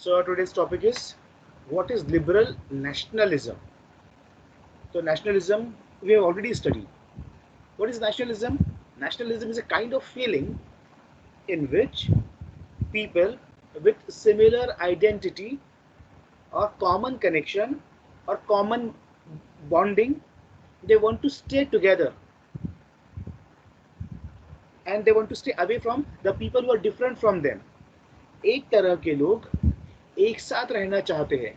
So today's topic is what is liberal nationalism. So nationalism we have already studied. What is nationalism? Nationalism is a kind of feeling in which people with similar identity or common connection or common bonding, they want to stay together and they want to stay away from the people who are different from them. एक तरह के लोग एक साथ रहना चाहते हैं,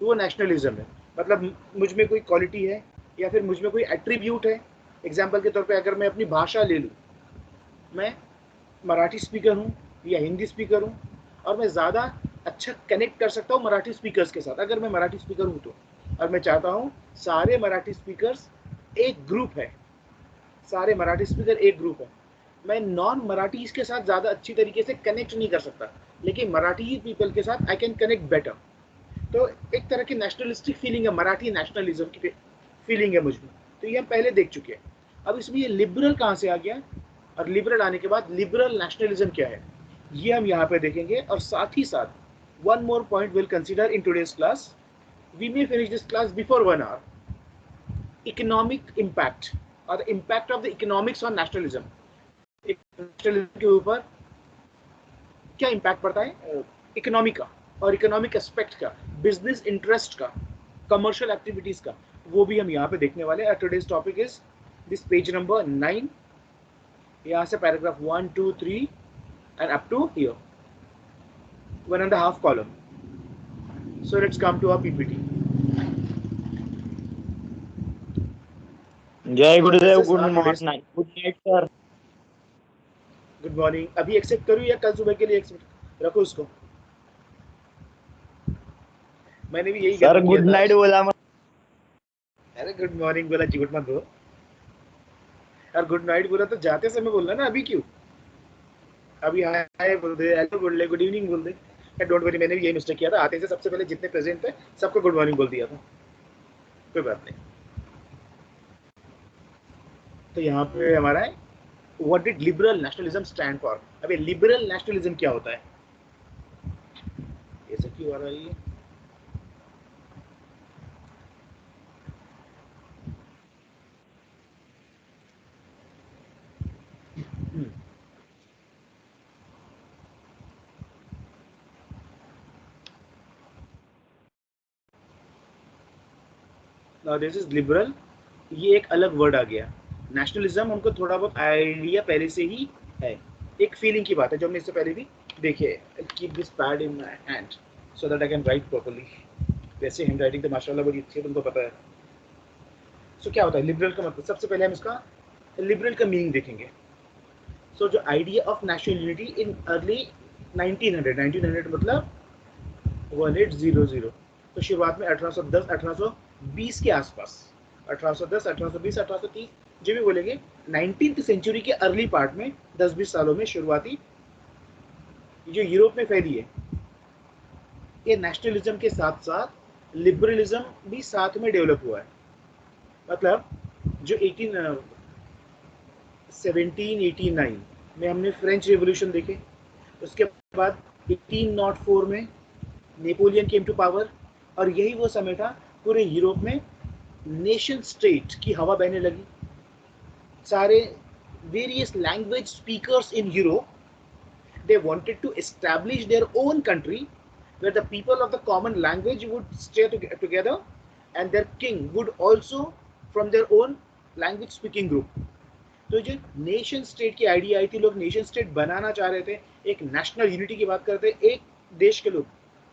तो वो नेशनलिज्म है. मतलब मुझ में कोई क्वालिटी है या फिर मुझ में कोई एट्रीब्यूट है. एग्जाम्पल के तौर पे अगर मैं अपनी भाषा ले लूँ, मैं मराठी स्पीकर हूँ या हिंदी स्पीकर हूँ और मैं ज़्यादा अच्छा कनेक्ट कर सकता हूँ मराठी स्पीकर्स के साथ. अगर मैं मराठी स्पीकर हूँ तो, और मैं चाहता हूँ सारे मराठी स्पीकर्स एक ग्रुप है, सारे मराठी स्पीकर एक ग्रुप है. मैं नॉन मराठीज के साथ ज़्यादा अच्छी तरीके से कनेक्ट नहीं कर सकता, लेकिन मराठी पीपल के साथ आई कैन कनेक्ट बेटर. तो एक तरह की नेशनलिस्टिक फीलिंग है, मराठी नेशनलिज्म की फीलिंग है मुझ में. तो ये हम पहले देख चुके हैं. अब इसमें ये लिबरल कहाँ से आ गया और लिबरल आने के बाद लिबरल नेशनलिज्म क्या है, ये हम यहाँ पे देखेंगे. और साथ ही साथ one more point will consider in today's class. We may finish this class before 1 hour. Economic impact और the impact of the economics on nationalism. Nationalism के ऊपर क्या इम्पैक्ट पड़ता है इकोनॉमी का और इकोनॉमिक एस्पेक्ट का, बिजनेस इंटरेस्ट का, कमर्शियल एक्टिविटीज का, वो भी हम यहाँ पे देखने वाले हैं. Today's topic is this page number 9. यहाँ से paragraph 1, 2, 3 and up to here, 1.5 column. So let's come to our PPT. जय गुरुदेव. Good morning. Good night sir. Good morning. अभी एक्सेप्ट करूँ या कल सुबह के लिए एक्सेप्ट रखो उसको? मैंने भी यही सर गुड नाइट बोला. अरे गुड मॉर्निंग बोला, झूठ मत बोल. और गुड नाइट बोला तो जाते समय बोलना ना, अभी क्यों? अभी हाय बोल दे, हेलो बोल दे, गुड इवनिंग बोल दे. डोंट वरी, मैंने भी यही मिस्टेक किया था. आते से सबसे पहले जितने प्रेजेंट थे सबको गुड मॉर्निंग बोल दिया था. कोई बात नहीं. तो यहाँ पे हमारा है what did liberal nationalism stand for. अबे लिबरल नेशनलिज्म क्या होता है? ऐसा क्यों आ रहा है ये? Now this is liberal. ये एक अलग वर्ड आ गया. नेशनलिज्म हमको थोड़ा बहुत आइडिया पहले से ही है, एक फीलिंग की बात है जो हमने इससे पहले भी देखे. Keep this pad in my hand so that I can write properly. वैसे हैंड राइटिंग तो माशाल्लाह बड़ी अच्छी है, तुमको पता है. सो क्या होता है लिबरल का मतलब? सबसे पहले हम इसका लिबरल का मीनिंग देखेंगे. सो जो idea of national unity in early 1900 मतलब 1800. तो शुरुआत में 1810 1820 के आसपास, 1810 1820 1830 जो भी बोलेंगे, 19th सेंचुरी के अर्ली पार्ट में 10-20 सालों में शुरुआती जो यूरोप में फैली है, ये नेशनलिज्म के साथ साथ लिबरलिज्म भी साथ में डेवलप हुआ है. मतलब जो 1789 में हमने फ्रेंच रेवोल्यूशन देखे, उसके बाद 1804 में नेपोलियन केम टू पावर, और यही वो समय था पूरे यूरोप में नेशन स्टेट की हवा बहने लगी. सारे various language speakers in Europe, they wanted to establish their own country where the people of the common language would stay together and their king would also from their own language speaking group. तो जो nation state की idea I थी, लोग nation state बनाना चाह रहे थे, एक national unity की बात करते, एक देश के लोग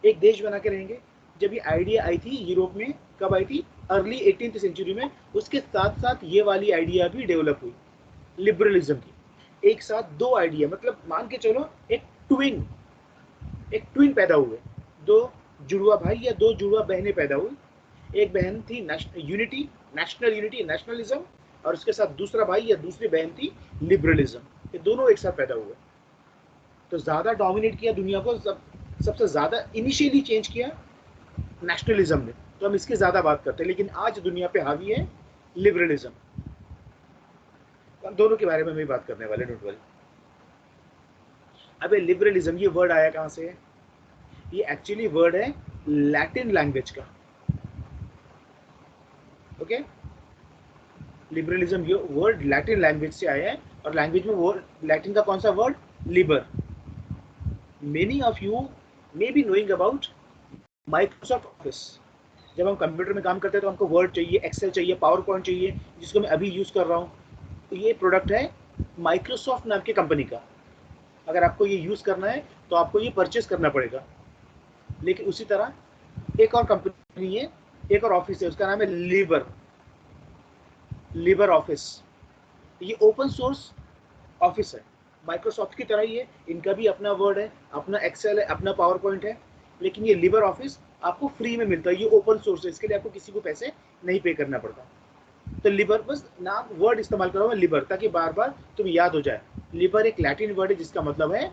एक देश बना के रहेंगे. जब ये आइडिया आई थी यूरोप में, कब आई थी? अर्ली 18th सेंचुरी में. उसके साथ साथ ये वाली आइडिया भी डेवलप हुई लिबरलिज्म की. एक साथ दो आइडिया, मतलब मान के चलो एक ट्विन पैदा हुए, दो जुड़वा भाई या दो जुड़वा बहनें पैदा हुई. एक बहन थी यूनिटी, नेशनल यूनिटी, नेशनलिज्म, और उसके साथ दूसरा भाई या दूसरी बहन थी लिबरलिज्म. ये दोनों एक साथ पैदा हुए. तो ज्यादा डोमिनेट किया दुनिया को, सबसे ज्यादा इनिशियली चेंज किया नेशनलिज्म ने. तो हम इसकी ज्यादा बात करते हैं, लेकिन आज दुनिया पे हावी है लिबरलिज्म. दोनों के बारे में भी बात करने वाले, डोंट वरी. अबे लिबरलिज्म ये वर्ड आया कहाँ से? ये एक्चुअली वर्ड है लैटिन लैंग्वेज का। ओके, लिबरलिज्म ये वर्ड लैटिन लैंग्वेज से आया है, और लैंग्वेज में वर्ड लैटिन का कौन सा word, Libre. Many of you may be knowing about Microsoft office. जब हम कंप्यूटर में काम करते हैं तो हमको वर्ड चाहिए, एक्सेल चाहिए, पावर पॉइंट चाहिए, जिसको मैं अभी यूज़ कर रहा हूँ। तो ये प्रोडक्ट है माइक्रोसॉफ्ट नाम की कंपनी का। अगर आपको ये यूज़ करना है तो आपको ये परचेस करना पड़ेगा। लेकिन उसी तरह एक और कंपनी है, एक और ऑफिस है, उसका नाम है लिबर, लिबर ऑफिस। ये ओपन सोर्स ऑफिस है, माइक्रोसॉफ्ट की तरह ही है। इनका भी अपना वर्ड है, अपना एक्सेल है, अपना पावर पॉइंट है। लेकिन ये लिबर ऑफिस आपको फ्री में मिलता है, ये ओपन सोर्स है, इसके लिए आपको किसी को पैसे नहीं पे करना पड़ता। तो लिबर, बस नाम वर्ड इस्तेमाल करो मैं लिबर, ताकि बार बार तुम्हें याद हो जाए। लिबर एक लैटिन वर्ड है जिसका मतलब है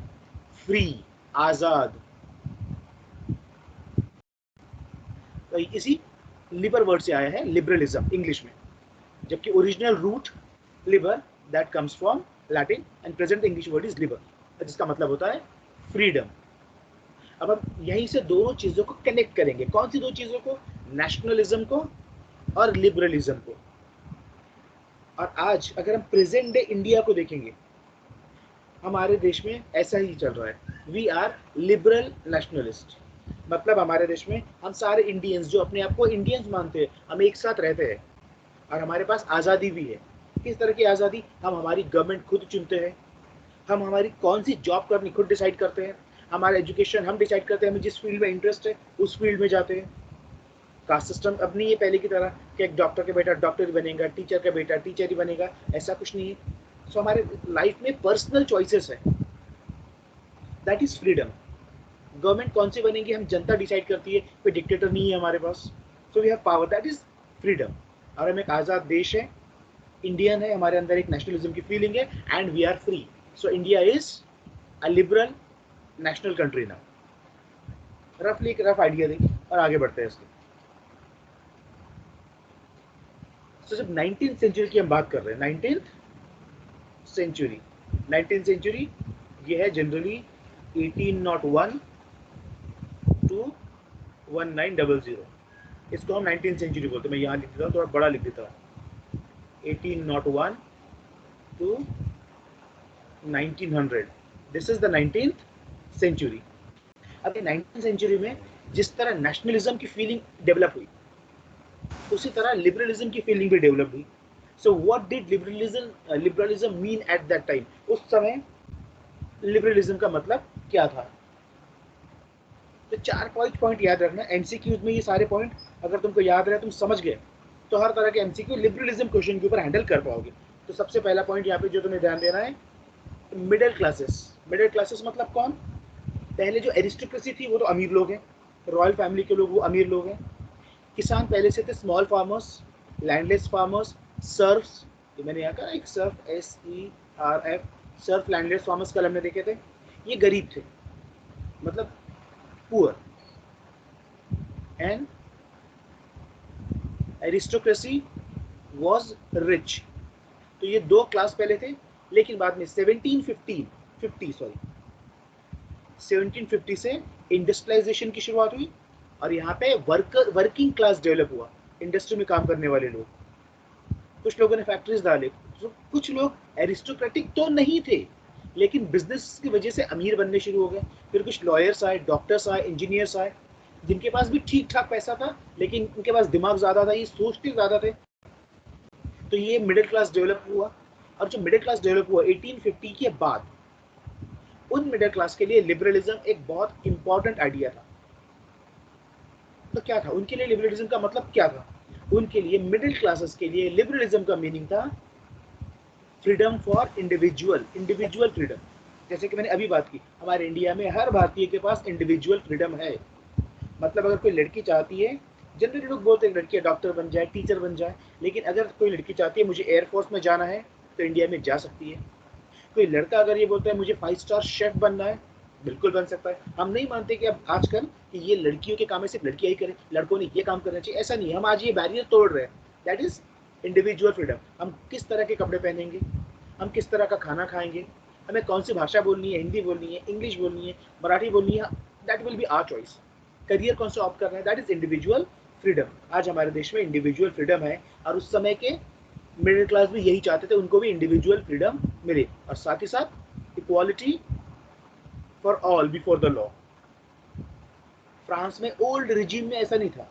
फ्री, आजाद। तो इसी लिबर वर्ड से आया है लिबरलिज्म इंग्लिश में, जबकि original root liber that comes from Latin and present English word is liber, जिसका मतलब होता है फ्रीडम। अब हम यहीं से दोनों चीजों को कनेक्ट करेंगे। कौन सी दो चीजों को, नेशनलिज्म को और लिबरलिज्म को। और आज अगर हम प्रेजेंट डे इंडिया को देखेंगे, हमारे देश में ऐसा ही चल रहा है। We are liberal nationalist. मतलब हमारे देश में हम सारे इंडियंस जो अपने आप को इंडियंस मानते हैं, हम एक साथ रहते हैं और हमारे पास आज़ादी भी है। किस तरह की आज़ादी, हम हमारी गवर्नमेंट खुद चुनते हैं, हम हमारी कौन सी जॉब करनी खुद डिसाइड करते हैं, हमारा एजुकेशन हम डिसाइड करते हैं, हमें जिस फील्ड में इंटरेस्ट है उस फील्ड में जाते हैं। कास्ट सिस्टम अब नहीं है पहले की तरह कि एक डॉक्टर का बेटा डॉक्टर ही बनेगा, टीचर का बेटा टीचर ही बनेगा, ऐसा कुछ नहीं है। सो हमारे लाइफ में पर्सनल चॉइसेस है, दैट इज फ्रीडम। गवर्नमेंट कौन सी बनेगी हम जनता डिसाइड करती है, कोई डिक्टेटर नहीं है हमारे पास। So we have power, that is freedom. और हम एक आज़ाद देश है, इंडियन है, हमारे अंदर एक नेशनलिज्म की फीलिंग है, and we are free. So India is a liberal national country now. रफली एक रफ आइडिया देखिए और आगे बढ़ते हैं इसके। तो जब 19th सेंचुरी की हम बात कर रहे हैं, 19th सेंचुरी, 19th सेंचुरी ये है जनरली 1801 टू 1900। इसको हम 19th सेंचुरी बोलते हैं। मैं यहाँ लिख देता हूँ, थोड़ा बड़ा लिख देता हूँ, 1801 to 1900। This is the 19th century. अब 19th सेंचुरी में जिस तरह नेशनलिज्म की फीलिंग डेवलप हुई, उसी तरह लिबरलिज्म की फीलिंग भी डेवलप हुई। So what did liberalism mean at that time. उस समय लिबरलिज्म का मतलब क्या था। तो 4 पॉइंट याद रखना, एमसीक्यूज में ये सारे पॉइंट अगर तुमको याद रहे, तुम समझ गए, तो हर तरह के एमसीक्यू लिबरलिज्म क्वेश्चन के ऊपर हैंडल कर पाओगे। तो सबसे पहला पॉइंट यहाँ पे जो तुम्हें ध्यान देना है, मिडिल क्लासेस। मिडिल क्लासेस मतलब कौन, पहले जो एरिस्टोक्रेसी थी वो तो अमीर लोग हैं, रॉयल फैमिली के लोग वो अमीर लोग हैं। किसान पहले से थे small farmers, landless farmers, serfs. तो मैंने यहाँ कहा एक Surf, SERF, Surf landless farmers कल हमने देखे थे। ये गरीब थे, मतलब poor. And aristocracy was rich. तो ये दो क्लास पहले थे, लेकिन बाद में 1750 से इंडस्ट्रियलाइजेशन की शुरुआत हुई, और यहाँ पे वर्किंग क्लास डेवलप हुआ, इंडस्ट्री में काम करने वाले लोग। कुछ लोगों ने फैक्ट्रीज डाले, तो कुछ लोग एरिस्टोक्रेटिक तो नहीं थे, लेकिन बिजनेस की वजह से अमीर बनने शुरू हो गए। फिर कुछ लॉयर्स आए, डॉक्टर्स आए, इंजीनियर्स आए, जिनके पास भी ठीक ठाक पैसा था, लेकिन उनके पास दिमाग ज़्यादा था, ये सोचते ज़्यादा थे। तो ये मिडिल क्लास डेवलप हुआ। और जो मिडिल क्लास डेवलप हुआ 1850 के बाद, उन मिडिल क्लास के लिए लिबरलिज्म एक बहुत इंपॉर्टेंट आइडिया था। तो क्या था उनके लिए लिबरलिज्म का मतलब, क्या था उनके लिए, मिडिल क्लासेस के लिए लिबरलिज्म का मीनिंग था freedom for individual, individual freedom. जैसे कि मैंने अभी बात की, हमारे इंडिया में हर भारतीय के पास इंडिविजुअल फ्रीडम है। मतलब अगर कोई लड़की चाहती है, जनरली लोग बोलते हैं लड़कियां डॉक्टर बन जाए, टीचर बन जाए, लेकिन अगर कोई लड़की चाहती है मुझे एयरफोर्स में जाना है, तो इंडिया में जा सकती है। कोई लड़का अगर ये बोलता है मुझे 5 स्टार शेफ बनना है, बिल्कुल बन सकता है। हम नहीं मानते कि अब आजकल कि ये लड़कियों के काम है सिर्फ लड़कियां ही करें, लड़कों ने ये काम करना चाहिए, ऐसा नहीं। हम आज ये बैरियर तोड़ रहे हैं, दैट इज इंडिविजुअल फ्रीडम। हम किस तरह के कपड़े पहनेंगे, हम किस तरह का खाना खाएंगे, हमें कौन सी भाषा बोलनी है, हिंदी बोलनी है, इंग्लिश बोलनी है, मराठी बोलनी है, that will be our choice. Career कौन सा ऑप्ट करना है, दैट इज इंडिविजुअल फ्रीडम। आज हमारे देश में इंडिविजुअल फ्रीडम है, और उस समय के मिडिल क्लास भी यही चाहते थे, उनको भी इंडिविजुअल फ्रीडम मिले, और साथ ही साथ equality for all before the law. France में ओल्ड रिजीम में ऐसा नहीं था,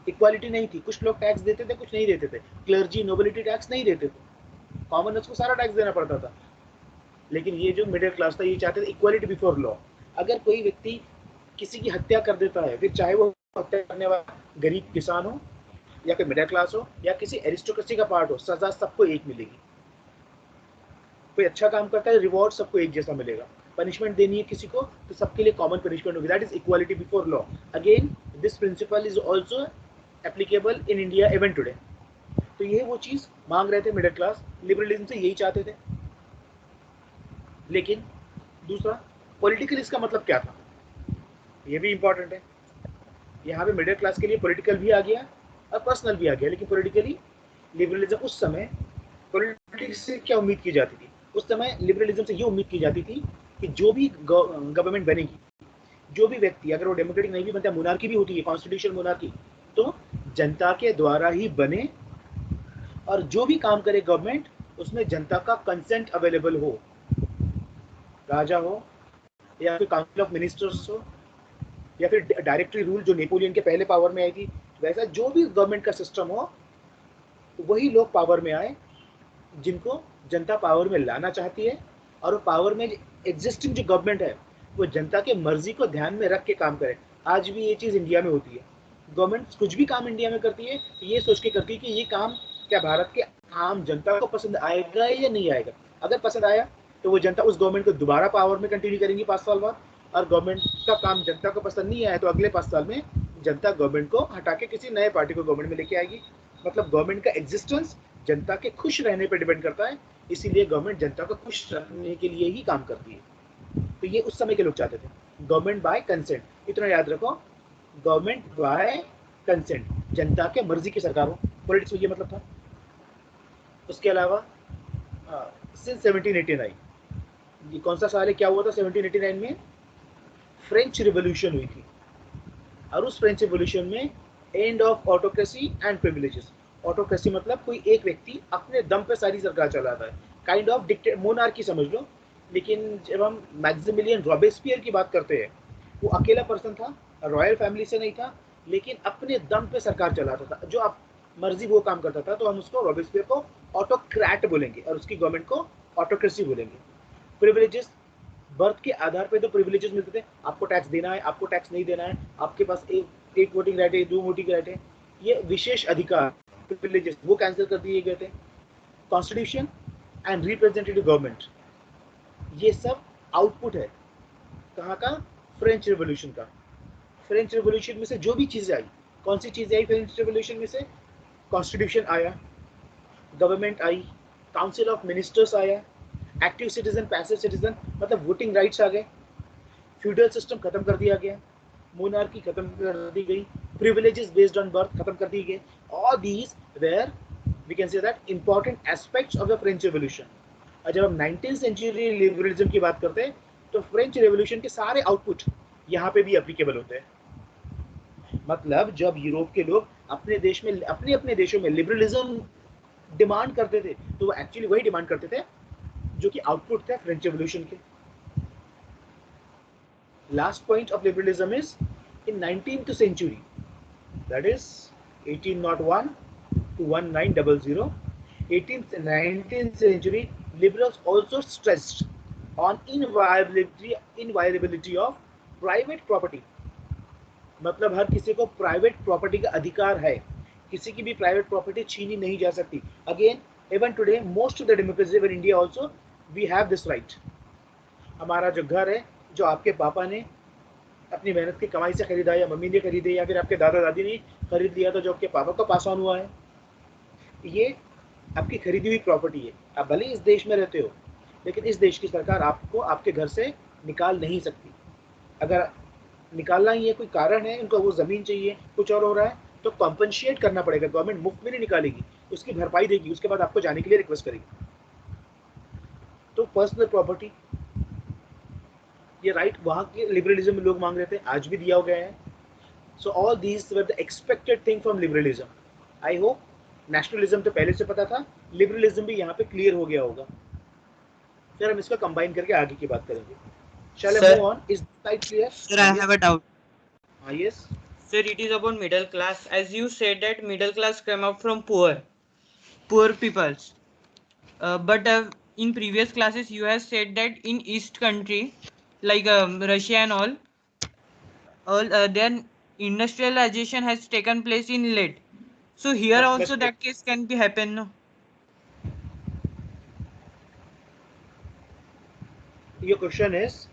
इक्वालिटी नहीं थी, कुछ लोग टैक्स देते थे, कुछ नहीं देते थे, क्लर्जी नोबिलिटी टैक्स नहीं देते थे, कॉमनर्स को सारा टैक्स देना पड़ता था। लेकिन ये जो मिडिल क्लास था ये चाहते थे इक्वालिटी बिफोर लॉ। अगर कोई व्यक्ति किसी की हत्या कर देता है, फिर चाहे वो हत्या करने वाला गरीब किसान हो या फिर मिडिल क्लास हो या किसी एरिस्टोक्रेसी का पार्ट हो, सजा सबको एक मिलेगी। कोई अच्छा काम करता है, रिवॉर्ड सबको एक जैसा मिलेगा। पनिशमेंट देनी है किसी को तो सबके लिए कॉमन पनिशमेंट होगी, that is equality before law. Again this principle is also applicable in India even today. तो ये वो चीज मांग रहे थे मिडिल क्लास, लिबरलिज्म से यही चाहते थे। लेकिन दूसरा पॉलिटिकल, इसका मतलब क्या था, ये भी इंपॉर्टेंट है। यहाँ पे मिडिल क्लास के लिए पॉलिटिकल भी आ गया और पर्सनल भी आ गया। लेकिन पॉलिटिकली लिबरलिज्म उस समय, पॉलिटिक्स से क्या उम्मीद की जाती थी उस समय, लिबरलिज्म से ये उम्मीद की जाती थी कि जो भी गवर्नमेंट बनेगी, जो भी व्यक्ति, अगर वो डेमोक्रेटिक नहीं भी बनता, मोनार्की भी होती है, कॉन्स्टिट्यूशन मोनार्की, तो जनता के द्वारा ही बने, और जो भी काम करे गवर्नमेंट उसमें जनता का कंसेंट अवेलेबल हो, राजा हो या फिर काउंसिल ऑफ मिनिस्टर्स हो या फिर डायरेक्टरी रूल जो नेपोलियन के पहले पावर में आई थी, वैसा जो भी गवर्नमेंट का सिस्टम हो, तो वही लोग पावर में आए जिनको जनता पावर में लाना चाहती है, और वो पावर में एग्जिस्टिंग जो गवर्नमेंट है वो जनता के मर्जी को ध्यान में रख के काम करे। आज भी ये चीज़ इंडिया में होती है, गवर्नमेंट कुछ भी काम इंडिया में करती है ये सोच के करती है कि ये काम क्या भारत के आम जनता को पसंद आएगा या नहीं आएगा। अगर पसंद आया तो वो जनता उस गवर्नमेंट को दोबारा पावर में कंटिन्यू करेंगी 5 साल बाद, और गवर्नमेंट का काम जनता को पसंद नहीं आया तो अगले 5 साल में जनता गवर्नमेंट को हटा के किसी नए पार्टी को गवर्नमेंट में लेके आएगी। मतलब गवर्नमेंट का एग्जिस्टेंस जनता के खुश रहने पर डिपेंड करता है, इसीलिए गवर्नमेंट जनता को खुश रखने के लिए ही काम करती है। तो ये उस समय के लोग चाहते थे, गवर्नमेंट बाय कंसेंट, इतना याद रखो, गवर्नमेंट बाय कंसेंट, जनता के मर्जी की सरकार हो, पॉलिटिक्स में ये मतलब था। उसके अलावा सिंस 1789, ये कौन सा साल है, क्या हुआ था 1789 में, फ्रेंच रिवॉल्यूशन हुई थी, और उस फ्रेंच रिवॉल्यूशन में end of autocracy and privileges. Autocracy मतलब कोई एक व्यक्ति अपने दम पे सारी सरकार चलाता है, काइंड ऑफ डिक्टेट मोनार्की समझ लो। लेकिन जब हम मैक्सिमिलियन रॉबेस्पियर की बात करते हैं, वो अकेला पर्सन था, रॉयल फैमिली से नहीं था, लेकिन अपने दम पे सरकार चलाता था, जो आप मर्जी वो काम करता था, तो हम उसको रॉबेस्पियर को ऑटोक्रेट बोलेंगे और उसकी गवर्नमेंट को ऑटोक्रेसी बोलेंगे। प्रिविलेजेस, बर्थ के आधार पे तो प्रिविलेजेस मिलते थे, आपको टैक्स देना है, आपको टैक्स नहीं देना है, आपके पास एक वोटिंग राइट है, 2 वोटिंग राइट है, ये विशेष अधिकार प्रिविलेजेस वो कैंसिल कर दिए गए थे। कॉन्स्टिट्यूशन एंड रिप्रेजेंटेटिव गवर्नमेंट, ये सब आउटपुट है कहाँ का, फ्रेंच रिवॉल्यूशन का। फ्रेंच रिवॉल्यूशन में से जो भी चीज़ें आई, कौन सी चीज़ें आई फ्रेंच रिवॉल्यूशन में से, कॉन्स्टिट्यूशन आया, government I, council of ministers आया, एक्टिव सिटीजन, पैसिव सिटीजन मतलब वोटिंग राइट्स आ गए, फ्यूडल सिस्टम खत्म कर दिया गया, मोनार्की खत्म कर दी गई, प्रिविलेजेस बेस्ड ऑन बर्थ खत्म कर दी गई। All these were we can say that important aspects of the French revolution. और जब हम 19th सेंचुरी लिबरलिज्म की बात करते हैं तो फ्रेंच रिवॉल्यूशन के सारे आउटपुट यहाँ पे भी एप्लीकेबल होते हैं। मतलब जब यूरोप के लोग अपने देश में, अपने अपने देशों में लिबरलिज्म डिमांड करते थे, तो वो एक्चुअली वही डिमांड करते थे जो कि आउटपुट था फ्रेंच रिवॉल्यूशन के। Last point of liberalism is in 19th century, that is 1801 to 1900, 19th century, liberals also stressed on inviolability of private property। मतलब हर किसी को प्राइवेट प्रॉपर्टी का अधिकार है, किसी की भी प्राइवेट प्रॉपर्टी छीनी नहीं जा सकती। Again even today most of the democracy in India also we have this right. हमारा जो घर है, जो आपके पापा ने अपनी मेहनत की कमाई से खरीदा, या मम्मी ने खरीदे, या फिर आपके दादा दादी ने खरीद लिया, तो जो आपके पापा को पास ऑन हुआ है, ये आपकी खरीदी हुई प्रॉपर्टी है। आप भले इस देश में रहते हो, लेकिन इस देश की सरकार आपको आपके घर से निकाल नहीं सकती। अगर निकालना ही है, कोई कारण है, उनको वो ज़मीन चाहिए, कुछ और हो रहा है, तो कॉम्पनशिएट करना पड़ेगा। गवर्नमेंट मुफ्त में नहीं निकालेगी, उसकी भरपाई देगी, उसके बाद आपको जाने के लिए रिक्वेस्ट करेगी। तो पर्सनल प्रॉपर्टी ये राइट वहाँ के लिबरलिज्म में लोग मांग रहे थे, आज भी दिया गया है. So all these were the expected thing from liberalism. I hope nationalism तो पहले से पता था, लिबरलिज्म भी यहाँ पे क्लियर हो गया होगा. फिर हम इसको कंबाइन करके आगे की बात करेंगे. Shall I Sir, move on? Is the slide clear? sir, I have a doubt. Yes. Sir, it is about middle class. As you said that middle class came out from poor peoples. But in previous classes, you have said that in East country, like Russia and all their industrialization has taken place in late. So here Much, also much late. that case can be happen, no? Your question is,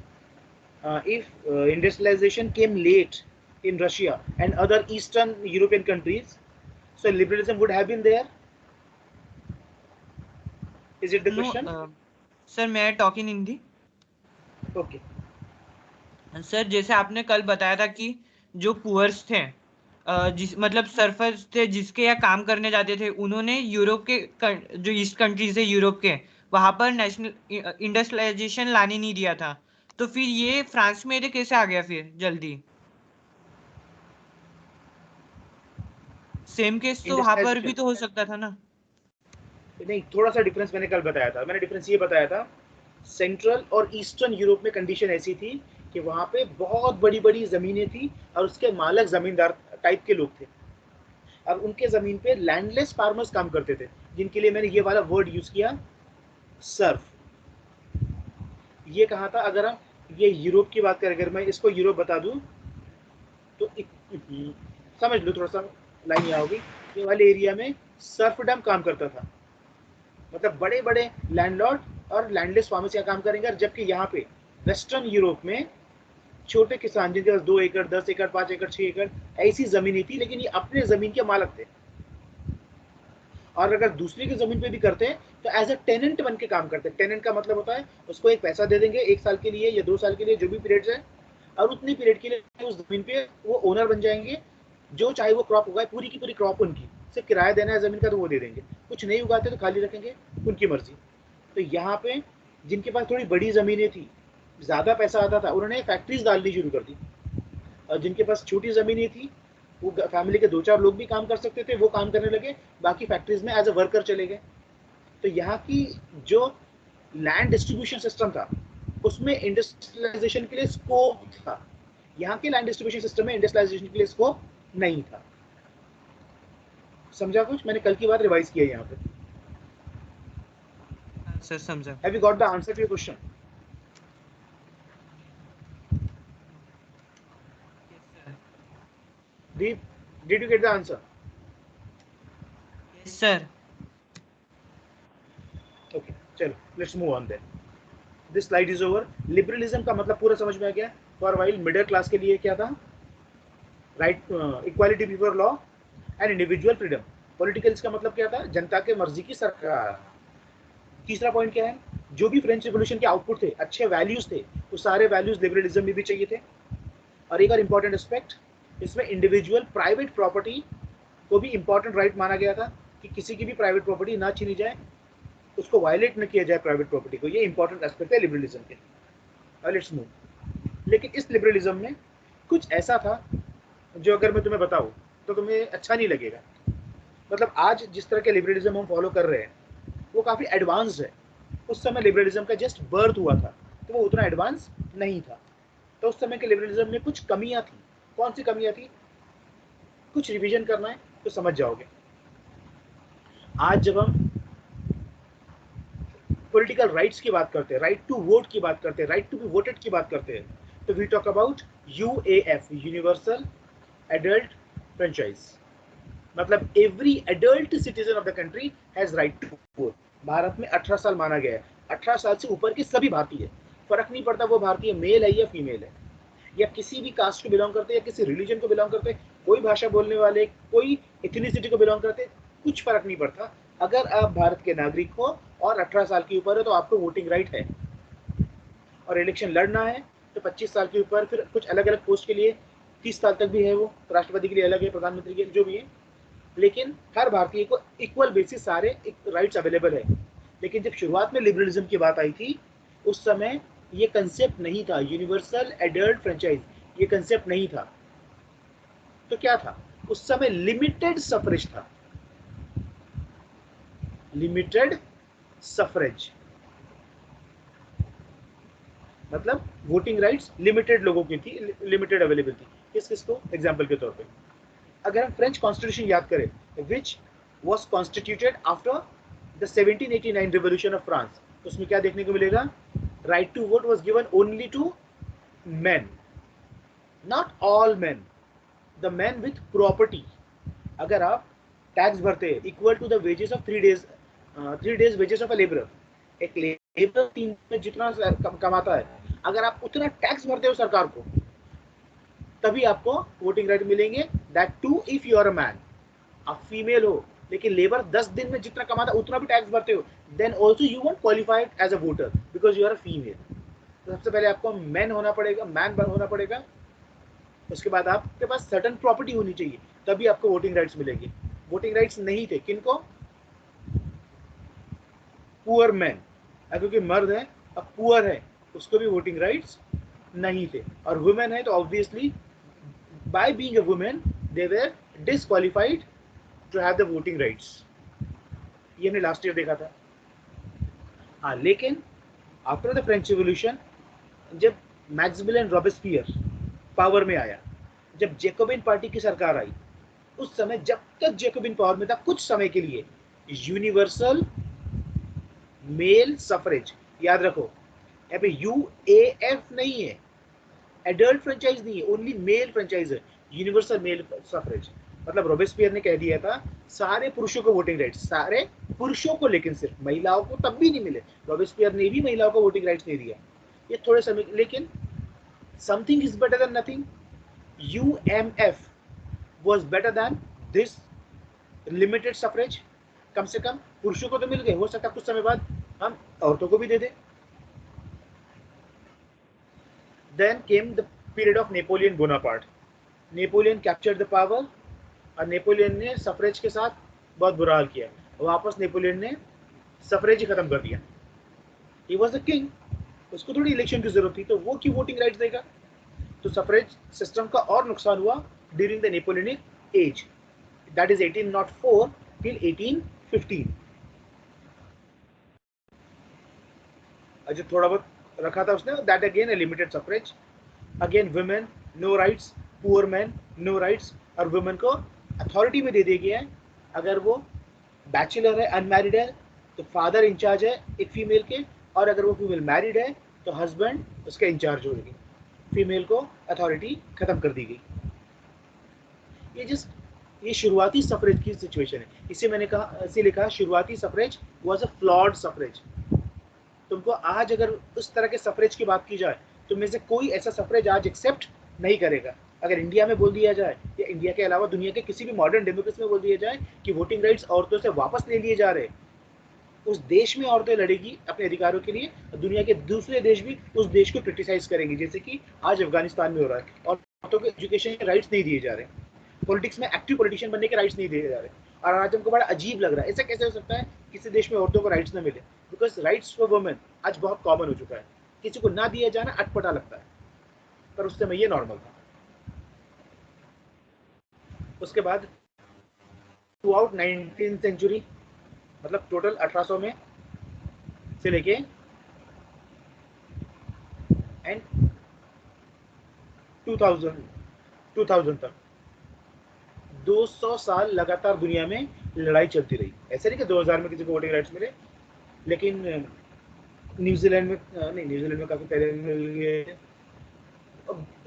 if industrialization came late in Russia and other Eastern European countries, so liberalism would have been there. Is it the No, question? sir, may I talk in Hindi? Okay. Sir जैसे आपने कल बताया था कि जो poors थे जिस मतलब सर्फर्स थे जिसके यहाँ काम करने जाते थे उन्होंने यूरोप के जो ईस्ट कंट्रीज है यूरोप के वहां पर नेशनल इंडस्ट्रियलाइजेशन लाने नहीं दिया था. तो फिर ये फ्रांस में ये कैसे आ गया फिर जल्दी? सेम केस तो वहां पर भी इंडस्ट्रियलाइजेशन तो हो सकता था ना. नहीं, थोड़ा सा डिफरेंस मैंने कल बताया था. मैंने डिफरेंस ये बताया था, सेंट्रल और ईस्टर्न यूरोप में कंडीशन ऐसी थी कि वहां पे बहुत बड़ी बड़ी जमीनें थी और उसके मालक जमींदार टाइप के लोग थे. अब उनके जमीन पे लैंडलेस फार्मर्स काम करते थे, जिनके लिए मैंने ये वाला वर्ड यूज किया, सर्फ. ये कहा था, अगर हम ये यूरोप की बात करें, अगर मैं इसको यूरोप बता दूं तो समझ लो, थोड़ा सा लाइन यहाँ होगी. ये वाले एरिया में सर्फडम काम करता था, मतलब बड़े बड़े लैंडलॉर्ड और लैंडलेस फार्मर्स यहाँ काम करेंगे. और जबकि यहाँ पे वेस्टर्न यूरोप में छोटे किसान जिनके पास 2 एकड़ 10 एकड़ 5 एकड़ 6 एकड़ ऐसी जमीन थी, लेकिन ये अपने जमीन के मालक थे. और अगर दूसरे की जमीन पे भी करते हैं तो एज ए टेनेंट बन के काम करते हैं. टेनेंट का मतलब होता है उसको एक पैसा दे देंगे 1 साल के लिए या 2 साल के लिए, जो भी पीरियड है, और उतनी पीरियड के लिए उस जमीन पे वो ओनर बन जाएंगे. जो चाहे वो क्रॉप उगाए, पूरी की पूरी क्रॉप उनकी, सिर्फ किराया देना है जमीन का तो वो दे देंगे. कुछ नहीं उगाते तो खाली रखेंगे, उनकी मर्जी. तो यहाँ पे जिनके पास थोड़ी बड़ी जमीनें थी, ज़्यादा पैसा आता था, उन्होंने फैक्ट्रीज डालनी शुरू कर दी. और जिनके पास छोटी ज़मीनें थी, वो फैमिली के 2-4 लोग भी काम कर सकते थे, वो काम करने लगे, बाकी फैक्ट्रीज में एज ए वर्कर चले गए. तो यहाँ की जो लैंड डिस्ट्रीब्यूशन सिस्टम था उसमें इंडस्ट्रियलाइजेशन के लिए स्कोप था. यहाँ के लैंड डिस्ट्रीब्यूशन सिस्टम में इंडस्ट्रियलाइजेशन के लिए स्कोप नहीं था. समझा कुछ? मैंने कल की बात रिवाइज किया यहाँ पे. सर समझा. Have you got the answer to your question? Did you get the answer? Yes sir. Okay, चलो let's move on then. This slide is over. Liberalism का मतलब पूरा समझ में आ गया. For while मिडिल क्लास के लिए क्या था? Right, equality before law and individual freedom. Politicals का मतलब क्या था? जनता के मर्जी की सरकार. तीसरा पॉइंट क्या है? जो भी फ्रेंच रिवोल्यूशन के आउटपुट थे, अच्छे वैल्यूज थे, वो सारे वैल्यूज लिबरलिज्म में भी चाहिए थे. और एक और इंपॉर्टेंट एस्पेक्ट, इसमें इंडिविजुअल प्राइवेट प्रॉपर्टी को भी इंपॉर्टेंट राइट माना गया था कि किसी की भी प्राइवेट प्रॉपर्टी ना छीनी जाए, उसको वायलेट न किया जाए प्राइवेट प्रॉपर्टी को. ये इंपॉर्टेंट एस्पेक्ट है लिबरलिज्म के. Let's move. लेकिन इस लिबरलिज्म में कुछ ऐसा था जो अगर मैं तुम्हें बताऊं तो तुम्हें अच्छा नहीं लगेगा. मतलब आज जिस तरह के लिबरलिज्म हम फॉलो कर रहे हैं वो काफ़ी एडवांस्ड है. उस समय लिबरलिज्म का जस्ट बर्थ हुआ था तो वो उतना एडवांस नहीं था. तो उस समय के लिबरलिज्म में कुछ कमियां थी. कौन सी कमियां थी? कुछ रिवीजन करना है तो समझ जाओगे. आज जब हम पॉलिटिकल राइट्स की बात करते हैं, राइट टू वोट की बात करते हैं, राइट टू बी वोटेड की बात करते हैं, तो we talk about UAF, universal adult franchise. मतलब every adult citizen of the country has right to vote. Bharat में 18 साल माना गया है. 18 साल से ऊपर के सभी भारतीय, फर्क नहीं पड़ता वो भारतीय मेल है या फीमेल है, या किसी भी कास्ट को बिलोंग करते हैं, या किसी रिलीजन को बिलोंग करते हैं, कोई भाषा बोलने वाले, कोई इथनिसिटी को बिलोंग करते, कुछ फर्क नहीं पड़ता. अगर आप भारत के नागरिक हो और 18 साल के ऊपर है तो आपको वोटिंग राइट है. और इलेक्शन लड़ना है तो 25 साल के ऊपर, फिर कुछ अलग अलग पोस्ट के लिए 30 साल तक भी है, वो राष्ट्रपति के लिए अलग है, प्रधानमंत्री के लिए, जो भी है. लेकिन हर भारतीय को इक्वल बेसिस सारे राइट्स अवेलेबल है. लेकिन जब शुरुआत में लिबरलिज्म की बात आई थी उस समय ये कंसेप्ट नहीं था, यूनिवर्सल एडल्ट फ्रेंचाइज, ये कंसेप्ट नहीं था। तो क्या था उस समय? लिमिटेड सफरेज था, लिमिटेड सफरेज, मतलब वोटिंग राइट्स लिमिटेड लोगों की थी, लिमिटेड अवेलेबल थी। किस किस को? एग्जाम्पल के तौर पे अगर हम फ्रेंच कॉन्स्टिट्यूशन याद करें, which was constituted after the 1789 revolution of France, तो उसमें क्या देखने को मिलेगा? Right to vote was given only to men, not all men, the men with property। अगर आप टैक्स भरते हैं equal to the wages of 3 days wages of a labourer, एक लेबर 3 में जितना कमाता है, अगर आप उतना टैक्स भरते हो सरकार को, तभी आपको वोटिंग राइट मिलेंगे। That too if you are a man, आप फीमेल हो लेकिन लेबर 10 दिन में जितना कमाता है उतना भी टैक्स भरते हो, then also you won't qualified as a voter because you are a female. तो सबसे पहले आपको मैन होना पड़ेगा, मैन होना पड़ेगा। उसके बाद आपके पास सर्टन प्रॉपर्टी होनी चाहिए, तभी आपको वोटिंग राइट्स मिलेंगे। वोटिंग राइट्स नहीं थे किनको? पुअर मैन, क्योंकि मर्द है अब पुअर है, उसको भी वोटिंग राइट्स नहीं थे। और वुमेन है तो obviously by being a women they were disqualified to have the voting rights. ये हमने लास्ट ईयर देखा था। हाँ, लेकिन आफ्टर द फ्रेंच रिवॉल्यूशन, जब मैक्सिमिलियन रॉबेस्पियर पावर में आया, जब जैकोबिन पार्टी की सरकार आई, उस समय जब तक जैकोबिन पावर में था कुछ समय के लिए यूनिवर्सल मेल सफरेज, याद रखो यहाँ पे यूएएफ नहीं है, एडल्ट फ्रेंचाइज नहीं है, ओनली मेल फ्रेंचाइज है, यूनिवर्सल मेल सफरेज। मतलब रॉबेस्पियर ने कह दिया था सारे पुरुषों को वोटिंग राइट्स, सारे पुरुषों को, लेकिन सिर्फ महिलाओं को तब भी नहीं मिले। रॉबेस्पियर ने भी महिलाओं को वोटिंग राइट्स नहीं दिया, ये थोड़े समय। लेकिन something is better than nothing. UMF was better than this limited suffrage. कम से कम पुरुषों को तो मिल गए, हो सकता है कुछ समय बाद हम औरतों को भी दे दें। Then came the period of Napoleon Bonaparte. Napoleon captured the power, और नेपोलियन ने सफरेज के साथ बहुत बुरा हाल किया। वापस नेपोलियन ने सफरेज ही खत्म कर दिया। ही वॉज द किंग, उसको थोड़ी इलेक्शन की जरूरत थी, तो वो क्यों वोटिंग राइट्स देगा? तो सफरेज सिस्टम का और नुकसान हुआ during the Napoleonic age, that is 1804 till 1815। जो थोड़ा बहुत रखा था उसने, that again a limited suffrage. Again women no rights, poor man no rights, और वुमेन को अथॉरिटी में दे दी गया है। अगर वो बैचलर है, अनमैरिड है, तो फादर इंचार्ज है एक फीमेल के, और अगर वो फीमेल मैरिड है तो हस्बैंड उसके इंचार्ज होगी। फीमेल को अथॉरिटी खत्म कर दी गई। ये शुरुआती सफरेज की सिचुएशन है। इसे मैंने कहा, इसे लिखा शुरुआती suffrage was a flawed suffrage. तुमको आज अगर उस तरह के सफरेज की बात की जाए, तो में से कोई ऐसा सफरेज आज एक्सेप्ट नहीं करेगा। अगर इंडिया में बोल दिया जाए, या इंडिया के अलावा दुनिया के किसी भी मॉडर्न डेमोक्रेसी में बोल दिया जाए कि वोटिंग राइट्स औरतों से वापस ले लिए जा रहे, उस देश में औरतें लड़ेगी अपने अधिकारों के लिए, दुनिया के दूसरे देश भी उस देश को क्रिटिसाइज करेंगे, जैसे कि आज अफगानिस्तान में हो रहा है। औरतों को एजुकेशन के राइट्स नहीं दिए जा रहे, पॉलिटिक्स में एक्टिव पॉलिटिशियन बनने के राइट्स नहीं दिए जा रहे। और आज हमको बड़ा अजीब लग रहा है, ऐसा कैसे हो सकता है किसी देश में औरतों को राइट्स ना मिले? बिकॉज राइट्स फॉर वुमेन आज बहुत कॉमन हो चुका है, किसी को ना दिया जाना अटपटा लगता है, पर उस समय ये नॉर्मल था। उसके बाद थ्रू आउट 19th सेंचुरी, मतलब टोटल 1800 में से लेके एंड 2000 तक 200 साल लगातार दुनिया में लड़ाई चलती रही। ऐसे नहीं कि 2000 में किसी को वोटिंग राइट्स मिले, लेकिन न्यूजीलैंड में नहीं, न्यूजीलैंड में काफी पहले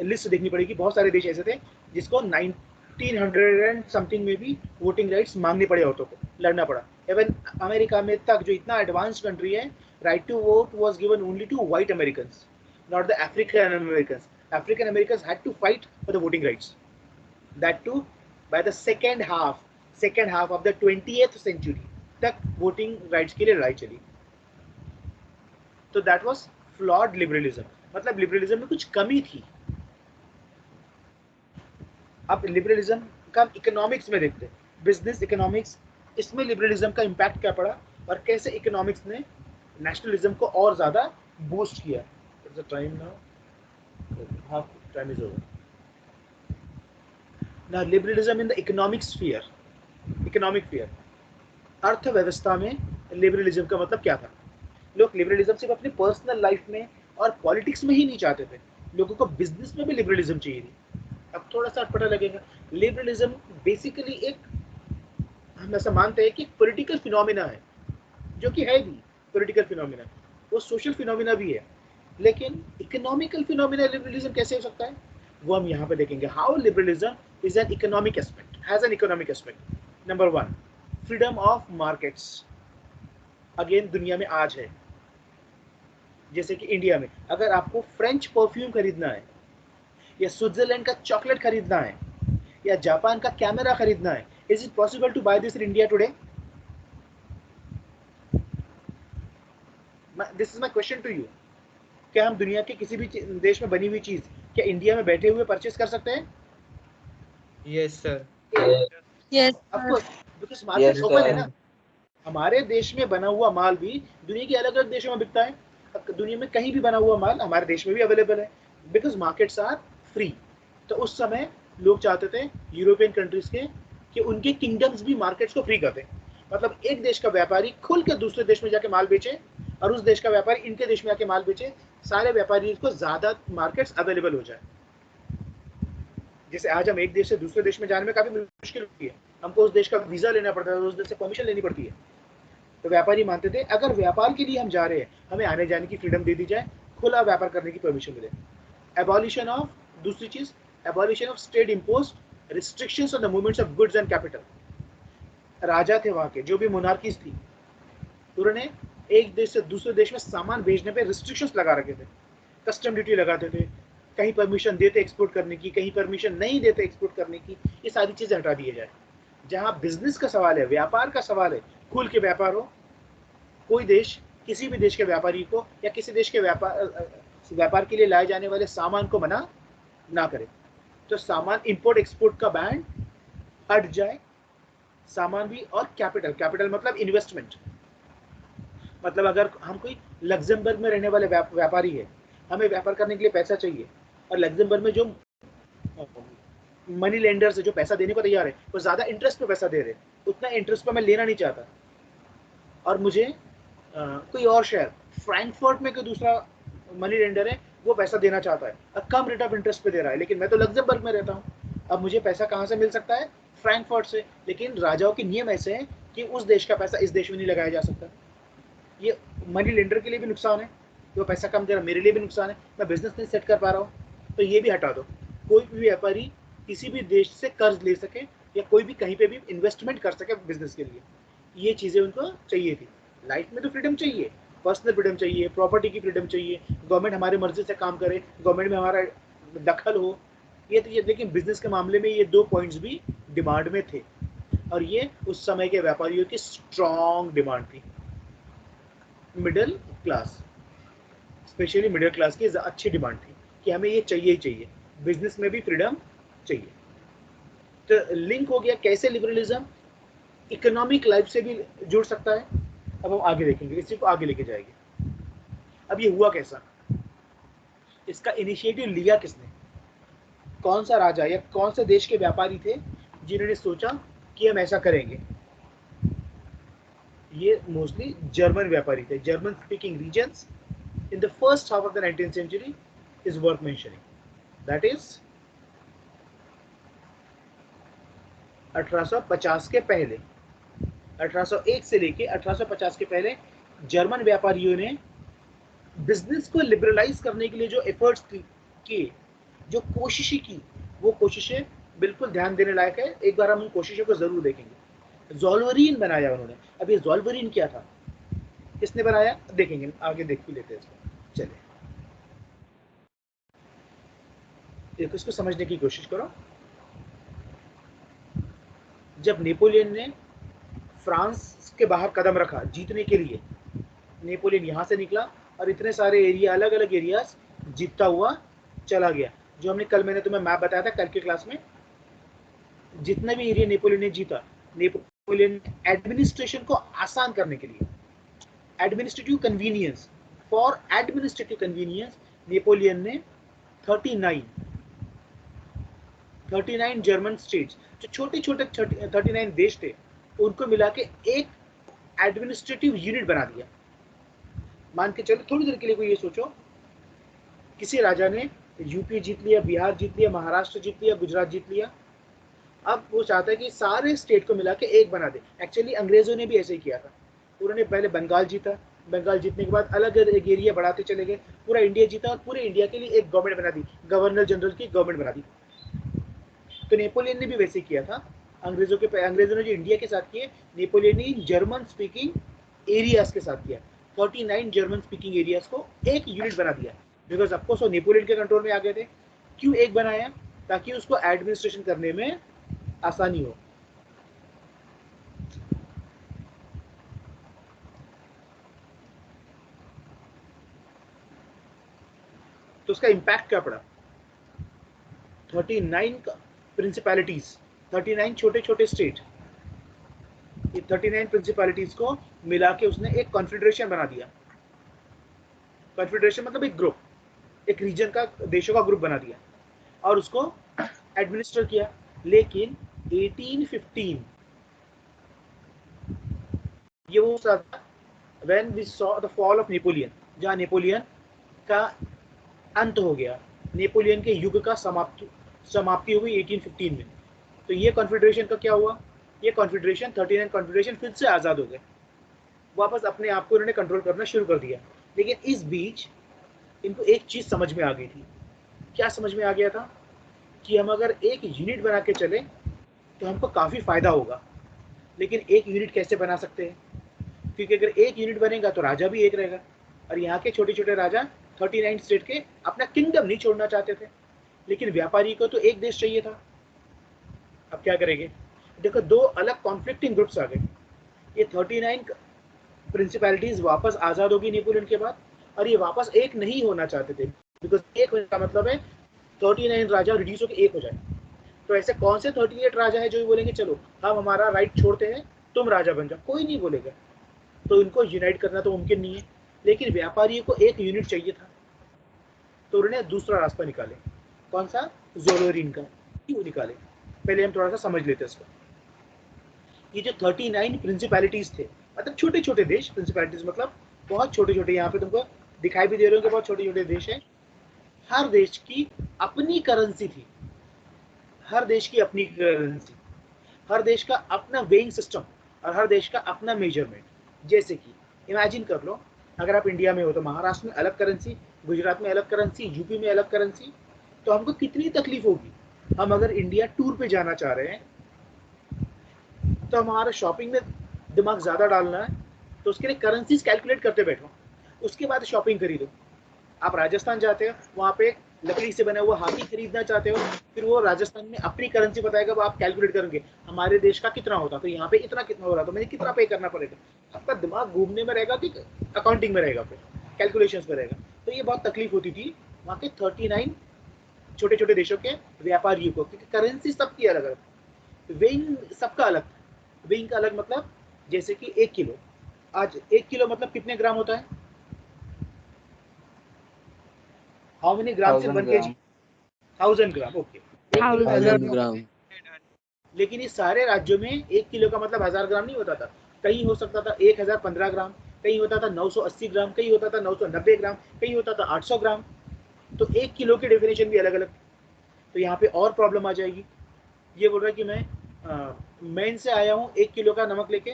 लिस्ट देखनी पड़ेगी। बहुत सारे देश ऐसे थे जिसको 1900 एंड समथिंग में भी वोटिंग राइट्स मांगनी पड़े, औरतों को लड़ना पड़ा। इवन अमेरिका में तक, जो इतना एडवांस कंट्री है, right to vote was given only to white Americans, not the African Americans. African Americans had to fight for the voting rights. That too by the second half of the 20th century तक voting rights के लिए लड़ाई चली। तो that was flawed liberalism, मतलब liberalism में कुछ कमी थी। अब लिबरलिज्म का इकोनॉमिक्स में देखते हैं, बिजनेस इकोनॉमिक्स, इसमें लिबरलिज्म का इम्पैक्ट क्या पड़ा और कैसे इकोनॉमिक्स ने नेशनलिज्म को और ज़्यादा बूस्ट किया। the time now? Half time is over. Now liberalism in the economic sphere. Economic sphere. अर्थव्यवस्था में लिबरलिज्म का मतलब क्या था? लोग लिबरलिज्म सिर्फ अपने पर्सनल लाइफ में और पॉलिटिक्स में ही नहीं चाहते थे, लोगों को बिजनेस में भी लिबरलिज्म चाहिए थी। अब थोड़ा सा पता लगेगा, लिबरलिज्म बेसिकली एक, हम ऐसा मानते हैं कि एक पॉलिटिकल फिनोमिना है, जो कि है भी पॉलिटिकल फिनोमिना, वो सोशल फिनोमिना भी है, लेकिन इकोनॉमिकल फिनोमिना लिबरलिज्म कैसे हो सकता है, वो हम यहाँ पे देखेंगे। How liberalism is an economic aspect, has an economic aspect. Number 1, freedom of markets. Again दुनिया में आज है, जैसे कि इंडिया में अगर आपको फ्रेंच परफ्यूम खरीदना है, या स्विट्जरलैंड का चॉकलेट खरीदना है, या जापान का कैमरा खरीदना है, is it possible to buy this in India today? This is my question to you. क्या हम दुनिया के किसी भी देश में बनी हुई चीज क्या इंडिया में बैठे हुए परचेस कर सकते हैं? Yes, sir. Yes, of sir. Course, because market Yes, open है sir. ना। हमारे देश में बना हुआ माल भी दुनिया के अलग अलग देशों में बिकता है। दुनिया में कहीं भी बना हुआ माल हमारे देश में भी अवेलेबल है, बिकॉज मार्केट्स आर फ्री। तो उस समय लोग चाहते थे यूरोपियन कंट्रीज के कि उनके किंगडम्स भी मार्केट्स को फ्री कर दें। मतलब एक देश का व्यापारी खुल के दूसरे देश में जाके माल बेचे, और उस देश का व्यापारी इनके देश में आके माल बेचे, सारे व्यापारी को ज़्यादा मार्केट्स अवेलेबल हो जाए। जैसे आज हम एक देश से दूसरे देश में जाने में काफ़ी मुश्किल होती है, हमको उस देश का वीज़ा लेना पड़ता है, उस देश से परमिशन लेनी पड़ती है। तो व्यापारी मानते थे अगर व्यापार के लिए हम जा रहे हैं, हमें आने जाने की फ्रीडम दे दी जाए, खुला व्यापार करने की परमिशन मिले। एबॉलिशन ऑफ, दूसरी चीज, abolition of state imposed restrictions on the movements of goods and capital. राजा थे वहाँ के, जो भी मोनार्कीज थी, उन्होंने एक देश से दूसरे देश में सामान भेजने पे रिस्ट्रिक्शंस लगा रखे थे, कस्टम ड्यूटी लगाते थे, कहीं परमिशन देते एक्सपोर्ट करने की, कहीं परमिशन नहीं देते एक्सपोर्ट करने की, ये सारी चीज़ें हटा दिए जाए। जहाँ बिजनेस का सवाल है, व्यापार का सवाल है, खुल के व्यापार हो। कोई देश किसी भी देश के व्यापारी को या किसी देश के व्यापार के लिए लाए जाने वाले सामान को मना ना करे। तो सामान इंपोर्ट एक्सपोर्ट का बैन हट जाए, सामान भी, और कैपिटल, कैपिटल मतलब इन्वेस्टमेंट। मतलब अगर हम कोई लग्जमबर्ग में रहने वाले व्यापारी है, हमें व्यापार करने के लिए पैसा चाहिए, और लग्जमबर्ग में जो मनी लेंडर्स है जो पैसा देने को तैयार है, वो ज़्यादा इंटरेस्ट पे पैसा दे रहे हैं, उतना इंटरेस्ट पे मैं लेना नहीं चाहता, और मुझे कोई और शहर, फ्रैंकफर्ट में कोई दूसरा मनी लेंडर है, वो पैसा देना चाहता है और कम रेट ऑफ इंटरेस्ट पे दे रहा है, लेकिन मैं तो लग्जमबर्ग में रहता हूँ। अब मुझे पैसा कहाँ से मिल सकता है? फ्रैंकफर्ट से। लेकिन राजाओं के नियम ऐसे हैं कि उस देश का पैसा इस देश में नहीं लगाया जा सकता। ये मनी लेंडर के लिए भी नुकसान है, वो पैसा कम दे रहा, मेरे लिए भी नुकसान है, मैं बिजनेस नहीं सेट कर पा रहा हूँ। तो ये भी हटा दो, कोई भी व्यापारी किसी भी देश से कर्ज ले सके या कोई भी कहीं पे भी इन्वेस्टमेंट कर सके बिजनेस के लिए, ये चीज़ें उनको चाहिए थी। लाइफ में तो फ्रीडम चाहिए, पर्सनल फ्रीडम चाहिए, प्रॉपर्टी की फ्रीडम चाहिए, गवर्नमेंट हमारी मर्जी से काम करे, गवर्नमेंट में हमारा दखल हो, ये तो ये। लेकिन बिजनेस के मामले में ये दो पॉइंट्स भी डिमांड में थे, और ये उस समय के व्यापारियों की स्ट्रॉन्ग डिमांड थी। Middle class, specially middle class की अच्छी डिमांड थी कि हमें ये चाहिए ही चाहिए, बिजनेस में भी फ्रीडम चाहिए। तो लिंक हो गया कैसे लिबरलिज्म इकोनॉमिक लाइफ से भी जुड़ सकता है। अब हम आगे देखेंगे, इसी को आगे लेके जाएंगे। अब ये हुआ कैसा, इसका इनिशिएटिव लिया किसने, कौन सा राजा या कौन से देश के व्यापारी थे जिन्होंने सोचा कि हम ऐसा करेंगे? ये मोस्टली जर्मन व्यापारी थे। German speaking regions in the first half of the 19th century is worth mentioning, that is 1850 के पहले, 1801 से लेके 1850 के पहले जर्मन व्यापारियों ने बिजनेस को लिबरलाइज करने के लिए जो एफर्ट्स किए, जो कोशिशें की, वो कोशिशें बिल्कुल ध्यान देने लायक है। एक बार हम उन कोशिशों को जरूर देखेंगे। ज़ोल्वरीन बनाया उन्होंने। अब ये ज़ोल्वरीन क्या था, किसने बनाया, देखेंगे, आगे देख भी लेते हैं इसको। चलिए देखो, इसको समझने की कोशिश करो। जब नेपोलियन ने फ्रांस के बाहर कदम रखा जीतने के लिए, नेपोलियन यहाँ से निकला और इतने सारे एरिया, अलग अलग एरियाज जीतता हुआ चला गया। जो हमने कल, मैंने तुम्हें मैप बताया था कल की क्लास में, जितने भी एरिया नेपोलियन ने जीता, नेपोलियन एडमिनिस्ट्रेशन को आसान करने के लिए, administrative convenience, for administrative convenience, Napoleon ने 39 जर्मन स्टेट्स, जो छोटे छोटे 39 देश थे, उनको मिला के एक एडमिनिस्ट्रेटिव यूनिट बना दिया। मान के चलो, थोड़ी देर के लिए कोई ये सोचो, किसी राजा ने यूपी जीत लिया, बिहार जीत लिया, महाराष्ट्र जीत लिया, गुजरात जीत लिया। अब वो चाहता है कि सारे स्टेट को मिला के एक बना दे। एक्चुअली अंग्रेजों ने भी ऐसे ही किया था। उन्होंने पहले बंगाल जीता, बंगाल जीतने के बाद अलग अलग एरिया बढ़ाते चले गए, पूरा इंडिया जीता और पूरे इंडिया के लिए एक गवर्नमेंट बना दी, गवर्नर जनरल की गवर्नमेंट बना दी। तो नेपोलियन ने भी वैसे किया था। अंग्रेजों ने जो इंडिया के साथ किए, नेपोलियन ने जर्मन स्पीकिंग एरियाज के साथ किया। 39 जर्मन स्पीकिंग एरियाज को एक यूनिट बना दिया, बिकॉज ऑफकोर्स वो नेपोलियन के कंट्रोल में आ गए थे। क्यों एक बनाया? ताकि उसको एडमिनिस्ट्रेशन करने में आसानी हो। तो उसका इंपैक्ट क्या पड़ा? 39 प्रिंसिपैलिटीज, 39 छोटे छोटे स्टेट, ये 39 प्रिंसिपैलिटीज को मिला के उसने एक कॉन्फेडरेशन बना दिया। कॉन्फेडरेशन मतलब एक ग्रुप, एक रीजन का, देशों का ग्रुप बना दिया और उसको एडमिनिस्टर किया। लेकिन 1815 ये वो when we saw the fall of Napoleon, जहां नेपोलियन का अंत हो गया, नेपोलियन के युग का समाप्ति हुई 1815 में। तो ये कॉन्फेडरेशन का क्या हुआ? ये कॉन्फेडरेशन 39 कॉन्फेडरेशन फिर से आज़ाद हो गए, वापस अपने आप को इन्होंने कंट्रोल करना शुरू कर दिया। लेकिन इस बीच इनको एक चीज़ समझ में आ गई थी। क्या समझ में आ गया था? कि हम अगर एक यूनिट बना के चले तो हमको काफ़ी फ़ायदा होगा। लेकिन एक यूनिट कैसे बना सकते हैं? क्योंकि अगर एक यूनिट बनेगा तो राजा भी एक रहेगा, और यहाँ के छोटे छोटे राजा 39 स्टेट के अपना किंगडम नहीं छोड़ना चाहते थे। लेकिन व्यापारी को तो एक देश चाहिए था। अब क्या करेंगे? देखो, दो अलग कॉन्फ्लिक्टिंग ग्रुप्स आ गए। ये 39 प्रिंसिपैलिटीज वापस आज़ाद होगी नेपोलियन के बाद, और ये वापस एक नहीं होना चाहते थे, बिकॉज एक होने का मतलब है 39 राजा रिड्यूस होकर एक हो जाए। तो ऐसे कौन से 38 राजा है जो बोलेंगे चलो हम हमारा राइट छोड़ते हैं, तुम राजा बन जाओ? कोई नहीं बोलेगा। तो इनको यूनाइट करना तो मुमकिन नहीं है। लेकिन व्यापारियों को एक यूनिट चाहिए था, तो उन्होंने दूसरा रास्ता निकाले। कौन सा? जोलोरिन का। क्यों निकाले? पहले हम थोड़ा सा समझ लेते हैं इसको। ये जो 39 प्रिंसिपैलिटीज थे, मतलब छोटे छोटे देश, प्रिंसिपैलिटीज मतलब बहुत छोटे छोटे, यहाँ पे तुमको दिखाई भी दे रहे हो कि बहुत छोटे छोटे देश है। हर देश की अपनी करेंसी थी, हर देश की अपनी करेंसी, हर देश का अपना वेइंग सिस्टम, और हर देश का अपना मेजरमेंट। जैसे कि इमेजिन कर लो, अगर आप इंडिया में हो तो महाराष्ट्र में अलग करेंसी, गुजरात में अलग करेंसी, यूपी में अलग करेंसी। तो हमको कितनी तकलीफ होगी। हम अगर इंडिया टूर पे जाना चाह रहे हैं तो हमारा शॉपिंग में दिमाग ज़्यादा डालना है, तो उसके लिए करेंसीज कैलकुलेट करते बैठो, उसके बाद शॉपिंग खरीदो। आप राजस्थान जाते हो, वहाँ पे लकड़ी से बना हुआ हाथी खरीदना चाहते हो, फिर वो राजस्थान में अपनी करेंसी बताएगा, वो आप कैलकुलेट करेंगे हमारे देश का कितना होता, तो यहाँ पे इतना कितना हो रहा, तो मुझे कितना पे करना पड़ेगा। आपका दिमाग घूमने में रहेगा कि अकाउंटिंग में रहेगा, फिर कैलकुलेशन में रहेगा। तो ये बहुत तकलीफ होती थी वहाँ के 39 छोटे छोटे देशों के व्यापारियों को, क्योंकि करेंसी सबकी अलग अलग, वेइंग सबका अलग। वेइंग का अलग मतलब, जैसे कि 1 किलो, आज 1 किलो मतलब कितने ग्राम होता है? हाउ मेनी ग्राम से 1000 1 kg? ग्राम 1000 ग्राम, ओके। 1 किलो में 1000 1000 ग्राम। ग्राम लेकिन इस सारे राज्यों में 1 किलो का मतलब 1000 ग्राम नहीं होता था। कहीं हो सकता था 1015 ग्राम, कहीं होता था 980 ग्राम, कहीं होता था 990 ग्राम, कहीं होता था 800 ग्राम। तो 1 किलो की डेफिनेशन भी अलग अलग। तो यहाँ पे और प्रॉब्लम आ जाएगी। ये बोल रहा है कि मैं मेन से आया हूँ 1 किलो का नमक लेके,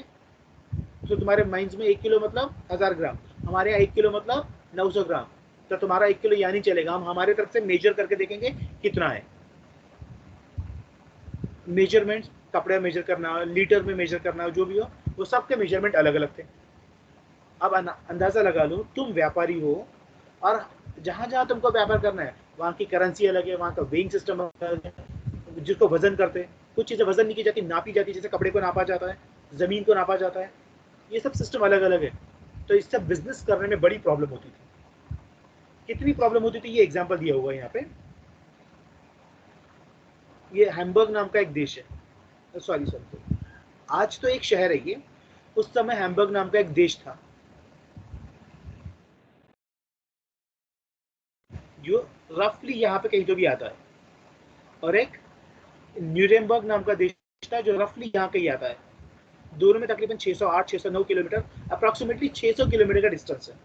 तो तुम्हारे माइंड में 1 किलो मतलब 1000 ग्राम, हमारे यहाँ 1 किलो मतलब 900 ग्राम। तो तुम्हारा 1 किलो यहाँ नहीं चलेगा, हम हमारे तरफ से मेजर करके देखेंगे कितना है। मेजरमेंट, कपड़े मेजर करना, लीटर में मेजर करना, जो भी हो, वो सबके मेजरमेंट अलग अलग थे। अब अंदाजा लगा लो, तुम व्यापारी हो और जहाँ जहाँ तुमको व्यापार करना है वहाँ की करेंसी अलग है, वहाँ का वेइंग सिस्टम अलग है, जिसको वजन करते हैं। कुछ चीज़ें वजन नहीं की जाती, नापी जाती, जैसे कपड़े को नापा जाता है, ज़मीन को नापा जाता है, ये सब सिस्टम अलग अलग है। तो इससे बिजनेस करने में बड़ी प्रॉब्लम होती थी। कितनी प्रॉब्लम होती थी, ये एग्जाम्पल दिया हुआ है यहाँ पे। ये हैम्बर्ग नाम का एक देश है, सॉरी सॉरी, आज तो एक शहर है ये, उस समय हैम्बर्ग नाम का एक देश था। जो रफली यहाँ पे कहीं तो भी आता है, और एक न्यूरेमबर्ग नाम का देश था जो रफली यहाँ कहीं आता है। दोनों में तकरीबन 608 609 किलोमीटर, अप्रॉक्सीमेटली 600 किलोमीटर का डिस्टेंस है।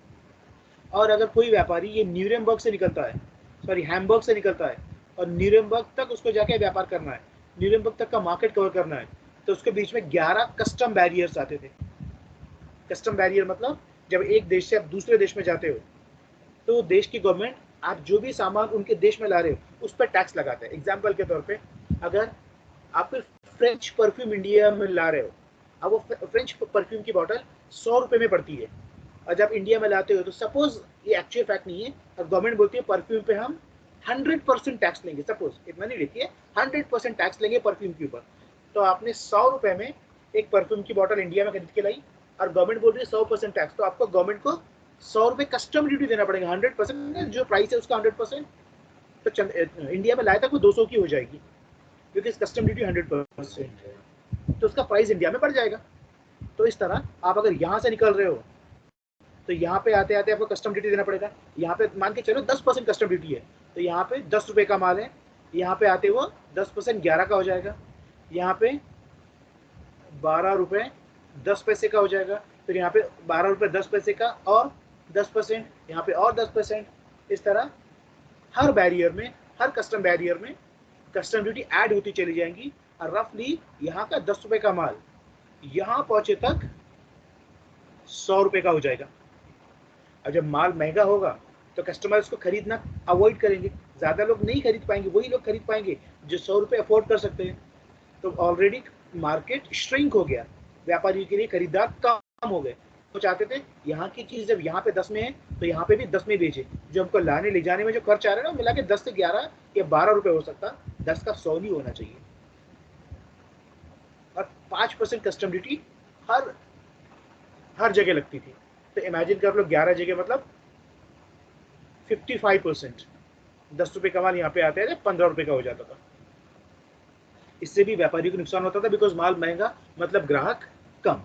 और अगर कोई व्यापारी ये न्यूरेमबर्ग से निकलता है, सॉरी हैम्बर्ग से निकलता है, और न्यूरेमबर्ग तक उसको जाके व्यापार करना है, न्यूरेमबर्ग तक का मार्केट कवर करना है, तो उसके बीच में 11 कस्टम बैरियर्स आते थे। कस्टम बैरियर मतलब जब एक देश से आप दूसरे देश में जाते हो तो देश की गवर्नमेंट आप जो भी सामान उनके देश में ला रहे हो उस पर टैक्स लगाते हैं। एग्जाम्पल के तौर पे अगर आप फ्रेंच परफ्यूम इंडिया में ला रहे हो, अब वो फ्रेंच परफ्यूम की बॉटल 100 रुपये में पड़ती है, और जब इंडिया में लाते हो तो सपोज, ये एक्चुअल फैक्ट नहीं है, और गवर्नमेंट बोलती है परफ्यूम पे हम 100% टैक्स लेंगे, सपोज इतना नहीं लिखी है, 100% टैक्स लेंगे परफ्यूम के ऊपर, तो आपने 100 रुपये में एक परफ्यूम की बॉटल इंडिया में खरीद के लाई, और गवर्नमेंट बोल रही है 100% टैक्स, तो आपको गवर्नमेंट को 100 रुपये कस्टम ड्यूटी देना पड़ेगा, 100%, जो प्राइस है उसका 100%। तो इंडिया में लाए तक वो 200 की हो जाएगी, क्योंकि कस्टम ड्यूटी 100% है, तो उसका प्राइस इंडिया में बढ़ जाएगा। तो इस तरह आप अगर यहाँ से निकल रहे हो तो यहाँ पे आते आते आपको कस्टम ड्यूटी देना पड़ेगा। यहाँ पे मान के चलो 10% कस्टम ड्यूटी है, तो यहाँ पे 10 रुपये का माल है, यहाँ पे आते वो 10% 11 का हो जाएगा, यहाँ पे 12 रुपये 10 पैसे का हो जाएगा, फिर यहाँ पे 12 रुपये 10 पैसे का और 10%, यहाँ पे और 10%। इस तरह हर बैरियर में, हर कस्टम बैरियर में कस्टम ड्यूटी ऐड होती चली जाएंगी, और रफली यहाँ का 10 रुपये का माल यहाँ पहुंचे तक 100 रुपये का हो जाएगा। और जब माल महंगा होगा तो कस्टमर उसको खरीदना अवॉइड करेंगे, ज़्यादा लोग नहीं खरीद पाएंगे, वही लोग खरीद पाएंगे जो 100 रुपये अफोर्ड कर सकते हैं। तो ऑलरेडी मार्केट श्रिंक हो गया, व्यापारी के लिए खरीदार कम हो गए। वो चाहते थे यहाँ की चीज़ जब यहाँ पे 10 में है तो यहाँ पे भी 10 में बेचे, जो हमको लाने ले जाने में जो खर्च आ रहा है ना, मिला के 10 से 11 या 12 रुपये हो सकता, 10 का 100 नहीं होना चाहिए। और 5% कस्टम ड्यूटी हर जगह लगती थी, तो इमेजिन कर लो 11 जगह मतलब 55%, 10 रुपये का माल यहाँ पे आते हैं 15 रुपये का हो जाता था। इससे भी व्यापारी को नुकसान होता था, बिकॉज माल महंगा मतलब ग्राहक कम,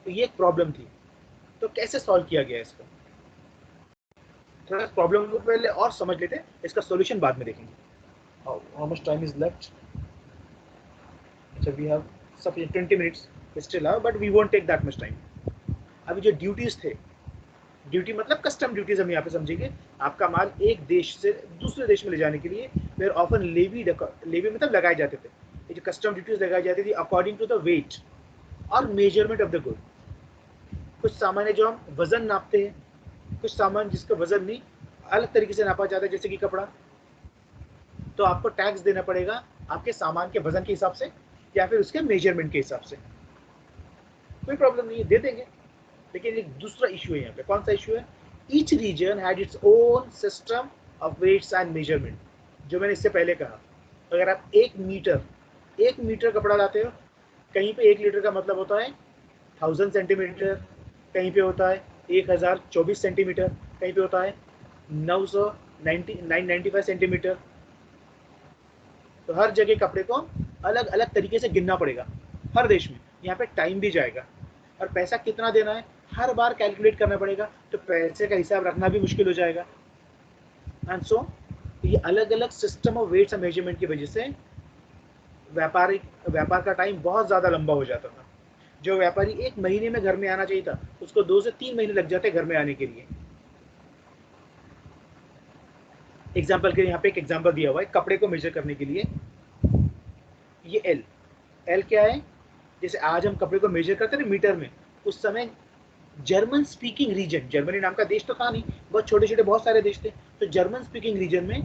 तो ये एक प्रॉब्लम थी। तो कैसे सॉल्व किया गया इसका, थोड़ा प्रॉब्लम को पहले और समझ लेते हैं, इसका सॉल्यूशन बाद में देखेंगे। How much time is left? अच्छा, we have sufficient 20 minutes still, but we won't take that much time. अभी जो ड्यूटीज थे, ड्यूटी मतलब कस्टम ड्यूटीज हम यहाँ पे समझेंगे। आपका माल एक देश से दूसरे देश में ले जाने के लिए फिर ऑफन लेवी मतलब लगाए जाते थे। ये जो कस्टम ड्यूटीज लगाई जाती थी अकॉर्डिंग टू द वेट और मेजरमेंट ऑफ द गुड। कुछ सामान है जो हम वजन नापते हैं, कुछ सामान जिसका वजन नहीं अलग तरीके से नापा जाता है, जैसे कि कपड़ा, तो आपको टैक्स देना पड़ेगा आपके सामान के वजन के हिसाब से या फिर उसके मेजरमेंट के हिसाब से। कोई प्रॉब्लम नहीं है, दे देंगे। लेकिन एक दूसरा इशू है यहाँ पे, कौन सा इशू है? Each region had its own system of weights and measurement. जो मैंने इससे पहले कहा, अगर आप 1 मीटर कपड़ा लाते हो, कहीं पे 1 लीटर का मतलब होता है 1000 सेंटीमीटर, कहीं पे होता है 1024 सेंटीमीटर, कहीं पे होता है 995 सेंटीमीटर। तो हर जगह कपड़े को अलग अलग तरीके से गिनना पड़ेगा हर देश में। यहाँ पे टाइम भी जाएगा, और पैसा कितना देना है हर बार कैलकुलेट करना पड़ेगा, तो पैसे का हिसाब रखना भी मुश्किल हो जाएगा। एंड सो ये अलग अलग system of weights and measurement की वजह से व्यापार का टाइम बहुत ज़्यादा लंबा हो जाता था। जो व्यापारी 1 महीने में घर में आना चाहिए था, उसको 2 से 3 महीने लग जाते घर में आने के लिए। एग्जाम्पल के लिए यहाँ पे एक एग्जाम्पल दिया हुआ है कपड़े को मेजर करने के लिए। ये एल क्या है? जैसे आज हम कपड़े को मेजर करते हैं मीटर में, उस समय जर्मन स्पीकिंग रीजन, जर्मनी नाम का देश तो था नहीं, बहुत छोटे छोटे बहुत सारे देश थे, तो जर्मन स्पीकिंग रीजन में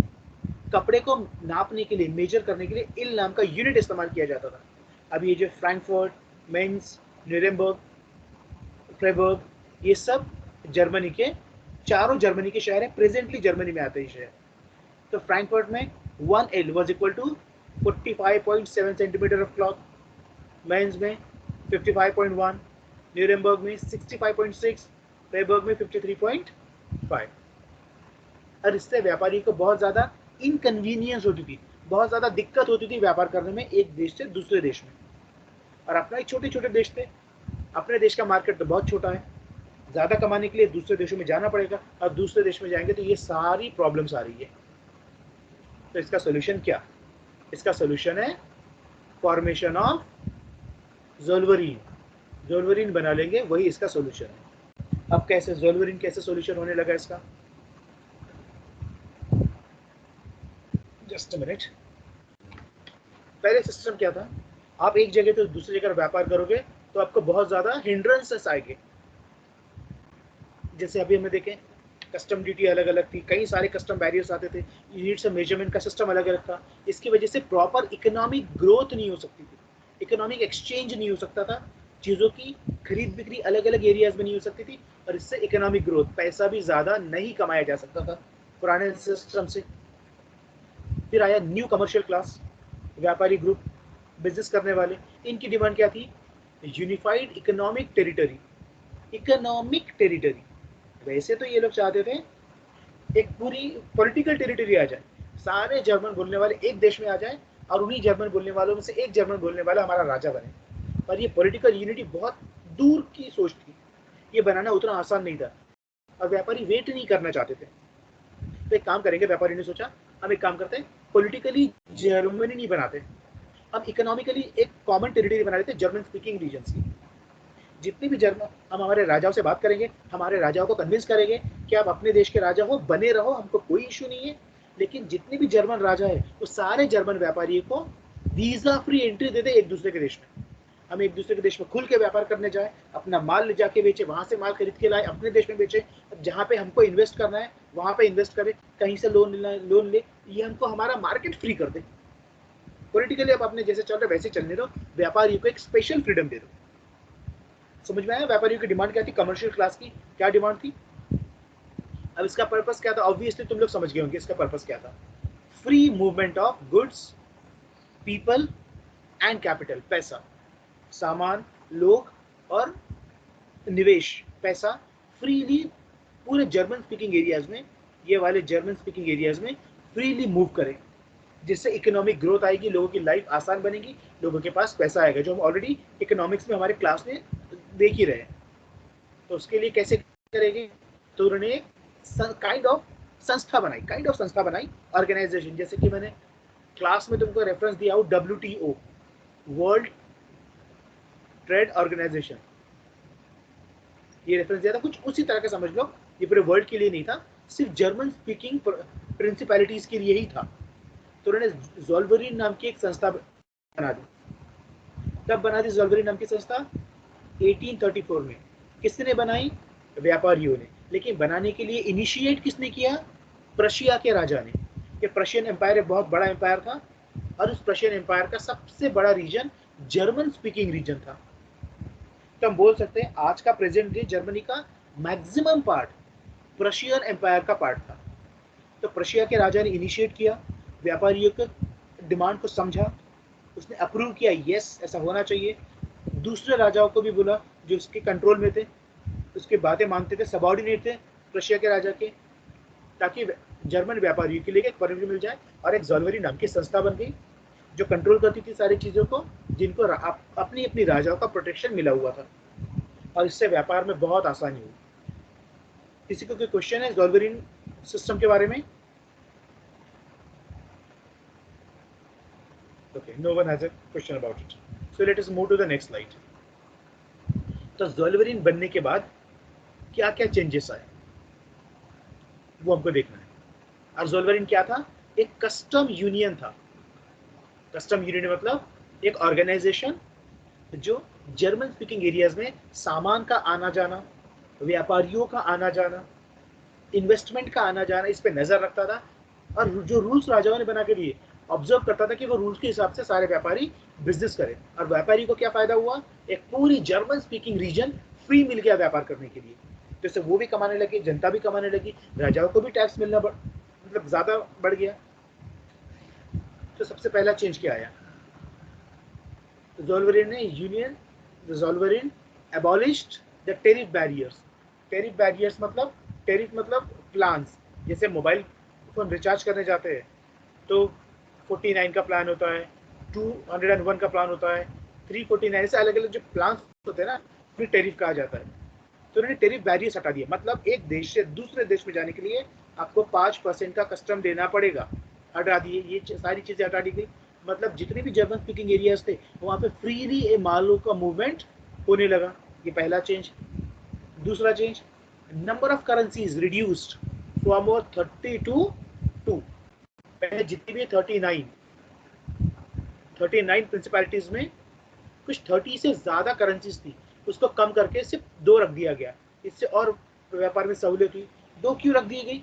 कपड़े को नापने के लिए, मेजर करने के लिए इल नाम का यूनिट इस्तेमाल किया जाता था। अब ये जो फ्रैंकफर्ट, मेंस, न्यूरेमबर्ग, फ्राइबर्ग, ये सब जर्मनी के, चारों जर्मनी के शहर हैं, प्रेजेंटली जर्मनी में आते हैं शहर। तो फ्रैंकफर्ट में 1L was equal to 45.7 centimetre of cloth, Mainz में 55.1, न्यूरेमबर्ग में 65.6, फ्राइबर्ग में 53.5। और इससे व्यापारी को बहुत ज़्यादा इनकन्वीनियंस होती थी, बहुत ज़्यादा दिक्कत होती थी व्यापार करने में एक देश से दूसरे देश में। और अपना ही छोटे छोटे देश थे, अपने देश का मार्केट तो बहुत छोटा है, ज़्यादा कमाने के लिए दूसरे देशों में जाना पड़ेगा, और दूसरे देश में जाएंगे तो ये सारी प्रॉब्लम्स आ रही है। तो इसका सोल्यूशन क्या? इसका सोल्यूशन है फॉर्मेशन ऑफ ज़ोल्वरीन। ज़ोल्वरीन बना लेंगे, वही इसका सोल्यूशन है। अब कैसे ज़ोल्वरीन कैसे सोल्यूशन होने लगा इसका? Just a minute. पहले सिस्टम क्या था? आप एक जगह से दूसरी जगह व्यापार करोगे तो आपको बहुत ज़्यादा हिंड्रेंसेस आएंगे। जैसे अभी हमने देखें, कस्टम ड्यूटी अलग अलग थी, कई सारे कस्टम बैरियर्स आते थे, यूनिट्स ऑफ मेजरमेंट का सिस्टम अलग अलग था। इसकी वजह से प्रॉपर इकोनॉमिक ग्रोथ नहीं हो सकती थी, इकोनॉमिक एक्सचेंज नहीं हो सकता था, चीज़ों की खरीद बिक्री अलग अलग एरियाज में नहीं हो सकती थी, और इससे इकोनॉमिक ग्रोथ, पैसा भी ज़्यादा नहीं कमाया जा सकता था पुराने सिस्टम से। फिर आया न्यू कमर्शियल क्लास, व्यापारी ग्रुप, बिजनेस करने वाले। इनकी डिमांड क्या थी? Unified economic territory. Economic territory, वैसे तो ये लोग चाहते थे एक पूरी पॉलिटिकल टेरिटरी आ जाए, सारे जर्मन बोलने वाले एक देश में आ जाए, और उन्हीं जर्मन बोलने वालों में से एक जर्मन बोलने वाला हमारा राजा बने। पर ये पॉलिटिकल यूनिटी बहुत दूर की सोच थी, ये बनाना उतना आसान नहीं था, और व्यापारी वेट नहीं करना चाहते थे। तो एक काम करेंगे, व्यापारी ने सोचा हम एक काम करते हैं, पॉलिटिकली जर्मनी नहीं बनाते, हम इकोनॉमिकली एक कॉमन टेरिटरी बना लेते जर्मन स्पीकिंग रीजन्स की। जितने भी जर्मन, हम हमारे राजाओं से बात करेंगे, हमारे राजाओं को कन्विंस करेंगे कि आप अपने देश के राजा हो, बने रहो, हमको कोई इशू नहीं है। लेकिन जितने भी जर्मन राजा है वो सारे जर्मन व्यापारियों को वीजा फ्री एंट्री दे दे एक दूसरे के देश में। हम एक दूसरे के देश में खुल के व्यापार करने जाए, अपना माल ले जाके बेचे, वहां से माल खरीद के लाए, अपने देश में बेचे, जहाँ पे हमको इन्वेस्ट करना है वहां पे इन्वेस्ट करे, कहीं से लोन ले, ये हमको हमारा मार्केट फ्री कर दे। पॉलिटिकली आप अपने जैसे चल रहे वैसे चलने दो, व्यापारियों को एक स्पेशल फ्रीडम दे दो। समझ में आया व्यापारियों की डिमांड क्या थी? कमर्शियल क्लास की क्या डिमांड थी? अब इसका पर्पस क्या था? ऑब्वियसली तुम लोग समझ गए होंगे इसका पर्पस क्या था। Free movement of goods, people and capital. पैसा, सामान, लोग और निवेश, पैसा फ्रीली पूरे जर्मन स्पीकिंग एरियाज में, ये वाले जर्मन स्पीकिंग एरियाज में फ्रीली मूव करें, जिससे इकोनॉमिक ग्रोथ आएगी, लोगों की लाइफ आसान बनेगी, लोगों के पास पैसा आएगा, जो हम ऑलरेडी इकोनॉमिक्स में हमारे क्लास में देख ही रहे हैं। तो उसके लिए कैसे करेंगे? तो उन्होंने काइंड ऑफ संस्था बनाई, ऑर्गेनाइजेशन। जैसे कि मैंने क्लास में तुमको रेफरेंस दिया हो, WTO, वर्ल्ड ट्रेड ऑर्गेनाइजेशन, ये रेफरेंस दिया था, कुछ उसी तरह का समझ लो। ये पूरे वर्ल्ड के लिए नहीं था, सिर्फ जर्मन स्पीकिंग प्रिंसिपैलिटीज के लिए ही था। तो उन्होंने ज़ोल्वरीन नाम की एक संस्था बना दी। तब बना दी ज़ोल्वरीन नाम की संस्था 1834 में। किसने बनाई? व्यापारियों ने। लेकिन बनाने के लिए इनिशिएट किसने किया? प्रशिया के राजा ने। ये प्रशियन एम्पायर एक बहुत बड़ा एम्पायर था, और उस प्रशियन एम्पायर का सबसे बड़ा रीजन जर्मन स्पीकिंग रीजन था। तो हम बोल सकते हैं आज का प्रेजेंट डे जर्मनी का मैक्सिमम पार्ट प्रशियन एम्पायर का पार्ट था। तो प्रशिया के राजा ने इनिशिएट किया, व्यापारियों के डिमांड को समझा, उसने अप्रूव किया, यस ऐसा होना चाहिए। दूसरे राजाओं को भी बोला जो उसके कंट्रोल में थे, उसकी बातें मानते थे, सबॉर्डिनेट थे रशिया के राजा के, ताकि जर्मन व्यापारियों के लिए एक परमिशन मिल जाए। और एक ज़ोल्वरीन नाम की संस्था बन गई जो कंट्रोल करती थी सारी चीज़ों को, जिनको अपनी अपनी राजाओं का प्रोटेक्शन मिला हुआ था, और इससे व्यापार में बहुत आसानी हुई। किसी को कोई क्वेश्चन है ज़ोल्वरीन सिस्टम के बारे में? Okay, no one has a question about it. So let us move to the next slide. तो ज़ोल्वरीन बनने के बाद क्या क्या चेंजेस आए वो हमको देखना है। और ज़ोल्वरीन क्या था? एक कस्टम यूनियन था। कस्टम यूनियन मतलब एक ऑर्गेनाइजेशन जो जर्मन स्पीकिंग एरियाज में सामान का आना जाना, व्यापारियों का आना जाना, इन्वेस्टमेंट का आना जाना, इस पे नजर रखता था। और जो रूल्स राजाओं ने बना के दिए, ऑब्जर्व करता था कि वो रूल्स के हिसाब से सारे व्यापारी बिजनेस करें। और व्यापारी को क्या फायदा हुआ? एक पूरी जर्मन स्पीकिंग रीजन फ्री मिल गया व्यापार करने के लिए, जैसे वो भी कमाने लगे, जनता भी कमाने लगी, राजाओं को भी टैक्स मिलना मतलब ज्यादा बढ़ गया। तो सबसे पहला चेंज क्या आया? ज़ोल्वरीन ने union Zollverein abolished the tariff barriers. Tariff barriers मतलब, टेरिफ मतलब प्लान्स। जैसे मोबाइल फोन रिचार्ज करने जाते हैं तो 49 का प्लान होता है, 201 का प्लान होता है, 349, ऐसे अलग अलग जो प्लान होते हैं ना, फिर टेरिफ कहा जाता है। तो उन्होंने टेरिफ बैरियर्स हटा दिया, मतलब एक देश से दूसरे देश में जाने के लिए आपको 5% का कस्टम देना पड़ेगा, हटा दिए। ये सारी चीजें हटा दी गई, मतलब जितने भी जर्मन स्पीकिंग एरियाज थे वहाँ पे फ्रीली मालों का मूवमेंट होने लगा। ये पहला चेंज। दूसरा change, number of currencies reduced from 30 to 2। पहले जितनी भी 39 प्रिंसिपैलिटीज में कुछ 30 से ज्यादा करेंसीज थी, उसको कम करके सिर्फ 2 रख दिया गया। इससे और व्यापार में सहूलियत हुई। 2 क्यों रख दी गई?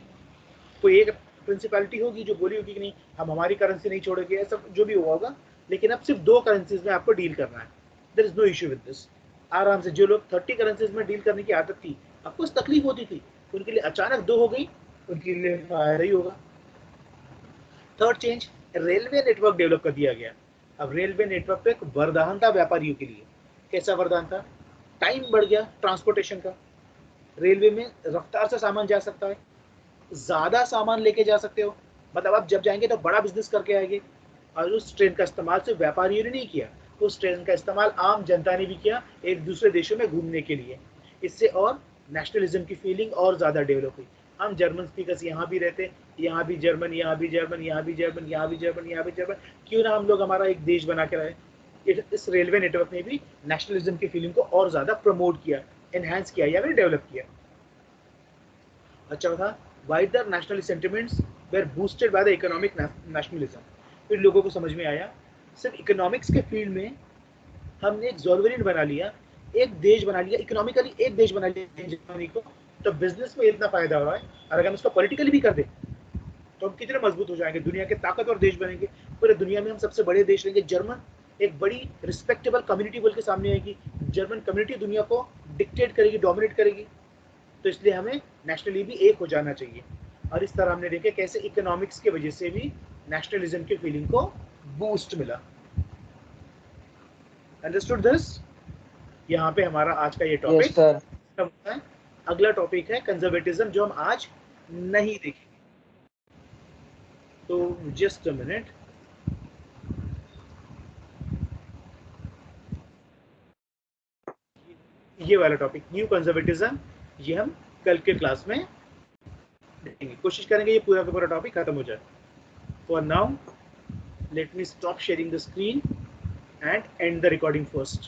कोई एक प्रिंसिपैलिटी होगी जो बोली होगी कि नहीं हम हमारी करेंसी नहीं छोड़ेंगे, ऐसा जो भी हुआ होगा, लेकिन अब सिर्फ 2 करेंसीज में आपको डील करना है। There is no issue with this. आराम से जो लोग 30 करेंसीज में डील करने की आदत थी, आपको तकलीफ होती थी, उनके लिए अचानक 2 हो गई, उनके लिए फायदा ही होगा। Third change, railway network develop कर दिया गया। अब रेलवे नेटवर्क पे एक वरदान था व्यापारियों के लिए। कैसा वरदान था? टाइम बढ़ गया ट्रांसपोर्टेशन का, रेलवे में रफ्तार से सामान जा सकता है, ज्यादा सामान लेके जा सकते हो, मतलब आप जब जाएंगे तो बड़ा बिजनेस करके आएंगे। और उस ट्रेन का इस्तेमाल सिर्फ व्यापारियों ने नहीं किया, उस ट्रेन का इस्तेमाल आम जनता ने भी किया एक दूसरे देशों में घूमने के लिए। इससे और नेशनलिज्म की फीलिंग और ज्यादा डेवलप हुई। हम जर्मन स्पीकर्स यहाँ भी रहते, यहाँ भी जर्मन, यहाँ भी जर्मन, यहाँ भी जर्मन, यहाँ भी जर्मन, यहाँ भी जर्मन, क्यों ना हम लोग हमारा एक देश बना के रहे। इस रेलवे नेटवर्क ने भी नेशनलिज्म की फीलिंग को और ज्यादा प्रमोट किया, एनहांस किया या फिर डेवलप किया। अच्छा था, wider national sentiments were boosted by the economic nationalism। फिर लोगों को समझ में आया सिर्फ इकोनॉमिक्स के फील्ड में हमने एक सोवरेन बना लिया, एक देश बना लिया, इकोनॉमिकली एक देश बना लिया जर्मनी को, तो बिजनेस में इतना फायदा हो रहा है, और अगर हम इसको पॉलिटिकली भी कर दें तो हम कितने मजबूत हो जाएंगे, दुनिया के ताकतवर देश बनेंगे, पूरे दुनिया में हम सबसे बड़े देश रहेंगे। जर्मन एक बड़ी रिस्पेक्टेबल कम्युनिटी बोल के सामने आएगी, जर्मन कम्युनिटी दुनिया को डिक्टेट करेगी, डोमिनेट करेगी। तो इसलिए हमें नेशनली भी एक हो जाना चाहिए। और इस तरह हमने देखे कैसे इकोनॉमिक्स की वजह से भी नेशनलिज्म की फीलिंग को बूस्ट मिला। Understood this? यहाँ पे हमारा आज का ये टॉपिक खत्म होता है। अगला टॉपिक है कंजर्वेटिज्म, जो हम आज नहीं देखेंगे। तो जस्ट अ मिनट, ये वाला टॉपिक न्यू कंजर्वेटिज्म, ये हम कल के क्लास में देखेंगे। कोशिश करेंगे ये पूरा का पूरा टॉपिक खत्म हो जाए। For now let me stop sharing the screen and end the recording first.